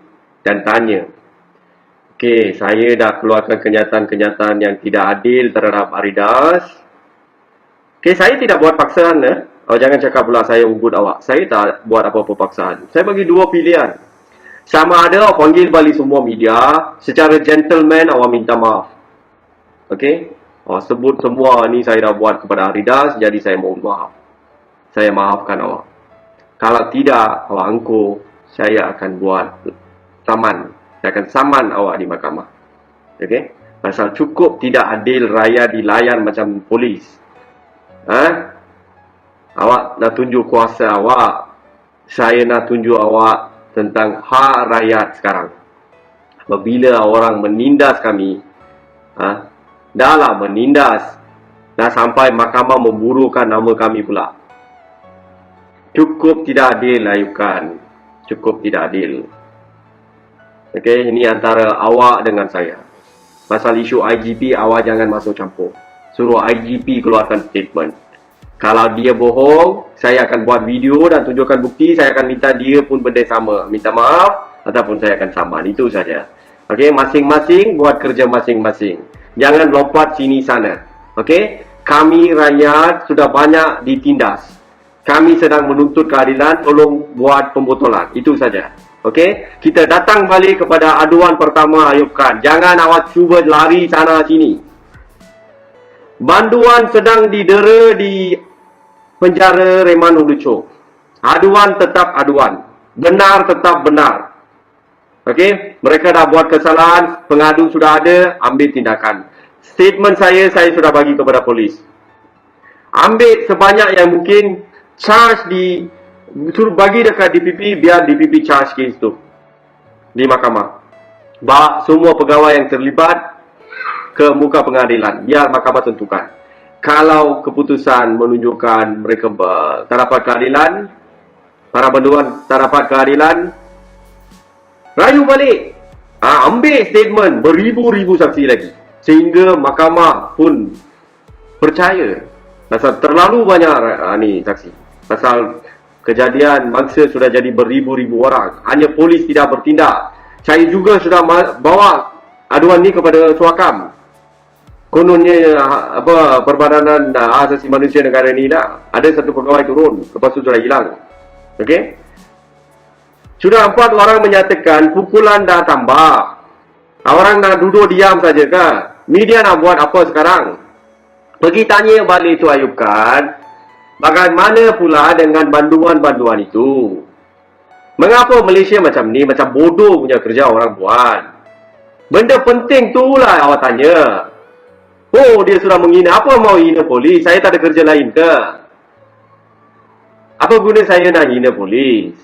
dan tanya. Okey, saya dah keluarkan kenyataan-kenyataan yang tidak adil terhadap Haridas. Okey, saya tidak buat paksaan. Jangan cakap pula saya ugut awak. Saya tak buat apa-apa paksaan. Saya bagi dua pilihan. Sama ada awak panggil balik semua media, secara gentleman awak minta maaf. Okey? Awak sebut semua ni saya dah buat kepada Haridas, jadi saya mohon maaf. saya maafkan awak. Kalau tidak, awak angkuh, saya akan buat saman. Saya akan saman awak di mahkamah. Okey? Pasal cukup tidak adil raya dilayan macam polis. Awak nak tunjuk kuasa awak. Saya nak tunjuk awak tentang hak rakyat sekarang. Apabila orang menindas kami, dahlah menindas. Dah sampai mahkamah memburukan nama kami pula. Cukup tidak adil, Ayub Khan. Cukup tidak adil. Okey, ini antara awak dengan saya. Pasal isu IGP, awak jangan masuk campur. Suruh IGP keluarkan statement. Kalau dia bohong, saya akan buat video dan tunjukkan bukti. Saya akan minta dia pun benda sama. Minta maaf ataupun saya akan saman. Itu saja. Okey, masing-masing buat kerja masing-masing. Jangan lompat sini sana. Okey, kami rakyat sudah banyak ditindas. Kami sedang menuntut keadilan, tolong buat pembotolan. Itu saja. Okey, kita datang balik kepada aduan pertama Ayub Khan. Jangan awak cuba lari sana sini. Banduan sedang didera di penjara Reman Uluco. Aduan tetap aduan. Benar tetap benar. Okey, mereka dah buat kesalahan, pengadu sudah ada, ambil tindakan. Statement saya sudah bagi kepada polis. Ambil sebanyak yang mungkin, charge suruh bagi dekat DPP, biar DPP charge kes tu di mahkamah. Bawa semua pegawai yang terlibat ke muka pengadilan, biar mahkamah tentukan. Kalau keputusan menunjukkan mereka tak dapat keadilan, para banduan tak dapat keadilan, rayu balik. Ambil statement beribu-ribu saksi lagi, sehingga mahkamah pun percaya. Pasal terlalu banyak ni saksi. Pasal kejadian mangsa sudah jadi beribu-ribu orang. Hanya polis tidak bertindak. Saya juga sudah bawa aduan ni kepada Suakam. Kononnya Perbadanan Hak Asasi Manusia negara ni dah. Ada satu pegawai turun, lepas tu sudah hilang. Okey? Sudah 4 orang menyatakan pukulan dah tambah. Orang nak duduk diam saja ke? Media nak buat apa sekarang? Pergi tanya balik tu Ayub Khan, bagaimana pula dengan banduan-banduan itu? Mengapa Malaysia macam ni? Macam bodoh punya kerja orang buat. Benda penting tu lah awak tanya. Oh, dia sudah menghina. Apa mau hina polis? Saya tak ada kerja lain ke? Apa guna saya nak hina polis?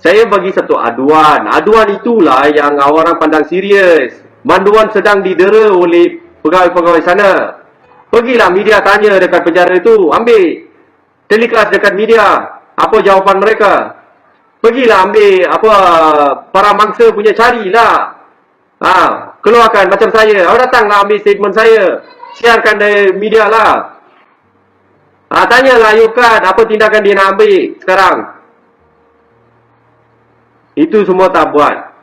Saya bagi satu aduan. Aduan itulah yang orang pandang serius. Banduan sedang didera oleh pegawai-pegawai sana. Pergilah media tanya dekat penjara itu. Ambil telecast dekat media. Apa jawapan mereka? Pergilah ambil para mangsa punya carilah. Keluarkan macam saya. Awak datanglah ambil statement saya. Siarkan dari media lah. Tanyalah Ayub Khan apa tindakan dia nak ambil sekarang. Itu semua tak buat.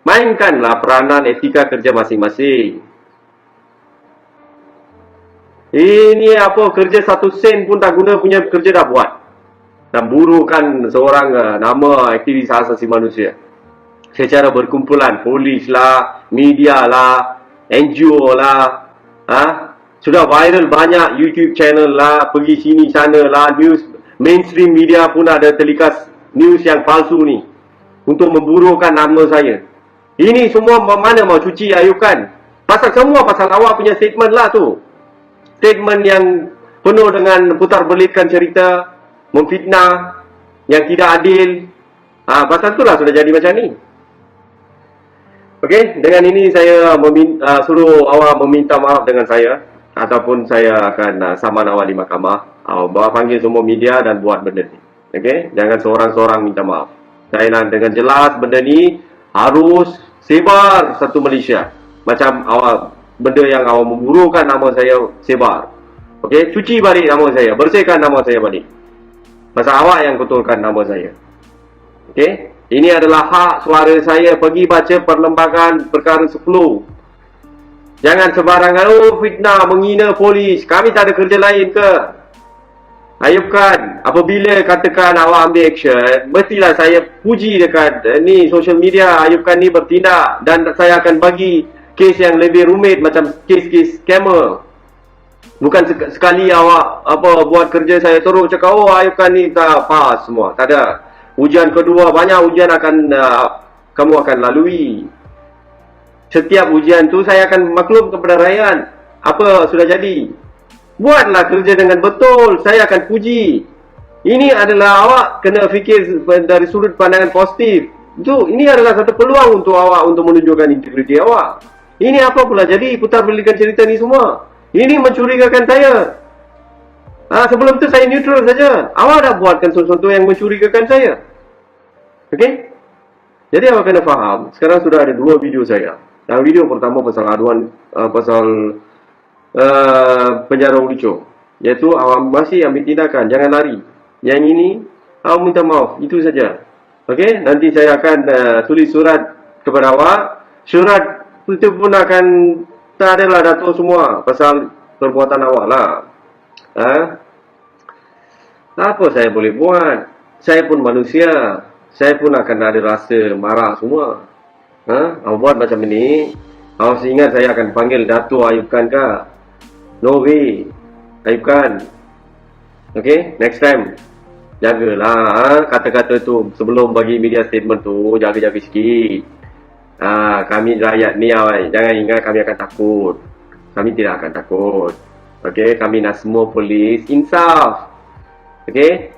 Mainkanlah peranan etika kerja masing-masing. Ini kerja 1 sen pun tak guna punya kerja dah buat. Dan burukan seorang nama aktivis hak asasi manusia. Secara berkumpulan, polis lah, media lah, NGO lah. Sudah viral banyak YouTube channel lah, pergi sini sana lah, news, mainstream media pun ada telecast news yang palsu ni. Untuk memburukan nama saya. Ini semua mana mau cuci Ayub Khan? Pasal awak punya statement lah tu. Statement yang penuh dengan putar belitkan cerita, memfitnah, yang tidak adil. Pasal itulah sudah jadi macam ni. Okey, dengan ini saya suruh awak meminta maaf dengan saya. Ataupun saya akan saman awak di mahkamah. Bawa panggil semua media dan buat benda ni. Okey, jangan seorang-seorang minta maaf. Saya nak dengan jelas benda ni harus sebar satu Malaysia. Macam awak benda yang awak memburukan nama saya sebar. Okey, cuci balik nama saya, bersihkan nama saya balik. Pasal awak yang kotorkan nama saya. Okey, ini adalah hak suara saya. Pergi baca Perlembagaan Perkara 10. Jangan sebarangan fitnah, menghina polis. Kami tak ada kerja lain ke? Ayub Khan, apabila katakan awak ambil action, mestilah saya puji dekat social media. Ayub Khan ni bertindak dan saya akan bagi kes yang lebih rumit macam kes-kes scammer. Bukan sekali awak buat kerja saya terus cakap, oh Ayub Khan ni tak pas semua. Tak ada. Ujian kedua, banyak ujian kamu akan lalui. Setiap ujian tu saya akan maklum kepada Ryan. Apa sudah jadi. Buatlah kerja dengan betul. Saya akan puji. Ini adalah awak kena fikir dari sudut pandangan positif. Ini adalah satu peluang untuk awak untuk menunjukkan integriti awak. Ini apa pula jadi putar belikan cerita ni semua. Ini mencurigakan saya. Sebelum tu saya neutral saja. Awak dah buatkan sesuatu yang mencurigakan saya. Okey? Jadi awak kena faham. Sekarang sudah ada 2 video saya. Yang video pertama pasal aduan pasal penjara Ulico. Iaitu awak masih ambil tindakan. Jangan lari. Yang ini awak minta maaf. Itu saja. Okey? Nanti saya akan tulis surat kepada awak. Surat itu pun akan tak adalah datuk semua pasal perbuatan awak lah. Apa saya boleh buat? Saya pun manusia. Saya pun akan ada rasa marah semua. Awak buat macam ini, awak ingat saya akan panggil Datuk Ayub Khan kah? No way. Ayub Khan. Okay, next time jagalah kata-kata tu sebelum bagi media statement tu, jaga-jaga sikit. Kami rakyat ni jangan ingat kami akan takut. Kami tidak akan takut. Okey, kami nak semua polis insaf. Okey?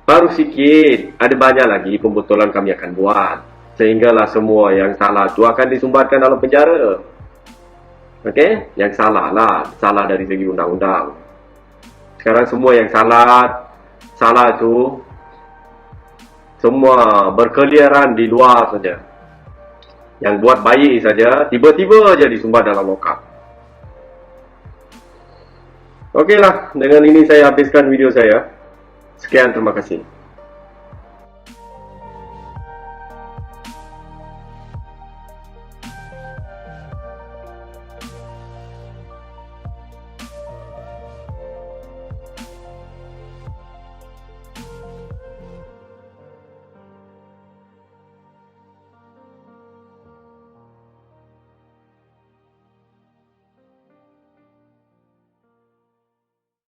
Baru sikit, ada banyak lagi pembetulan kami akan buat. Sehinggalah semua yang salah tu akan disumbatkan dalam penjara. Okey? Yang salah lah, salah dari segi undang-undang. Sekarang semua yang salah tu semua berkeliaran di luar saja. Yang buat baik saja, tiba-tiba aja disumbat dalam lokap. Okeylah, dengan ini saya habiskan video saya. Sekian, terima kasih.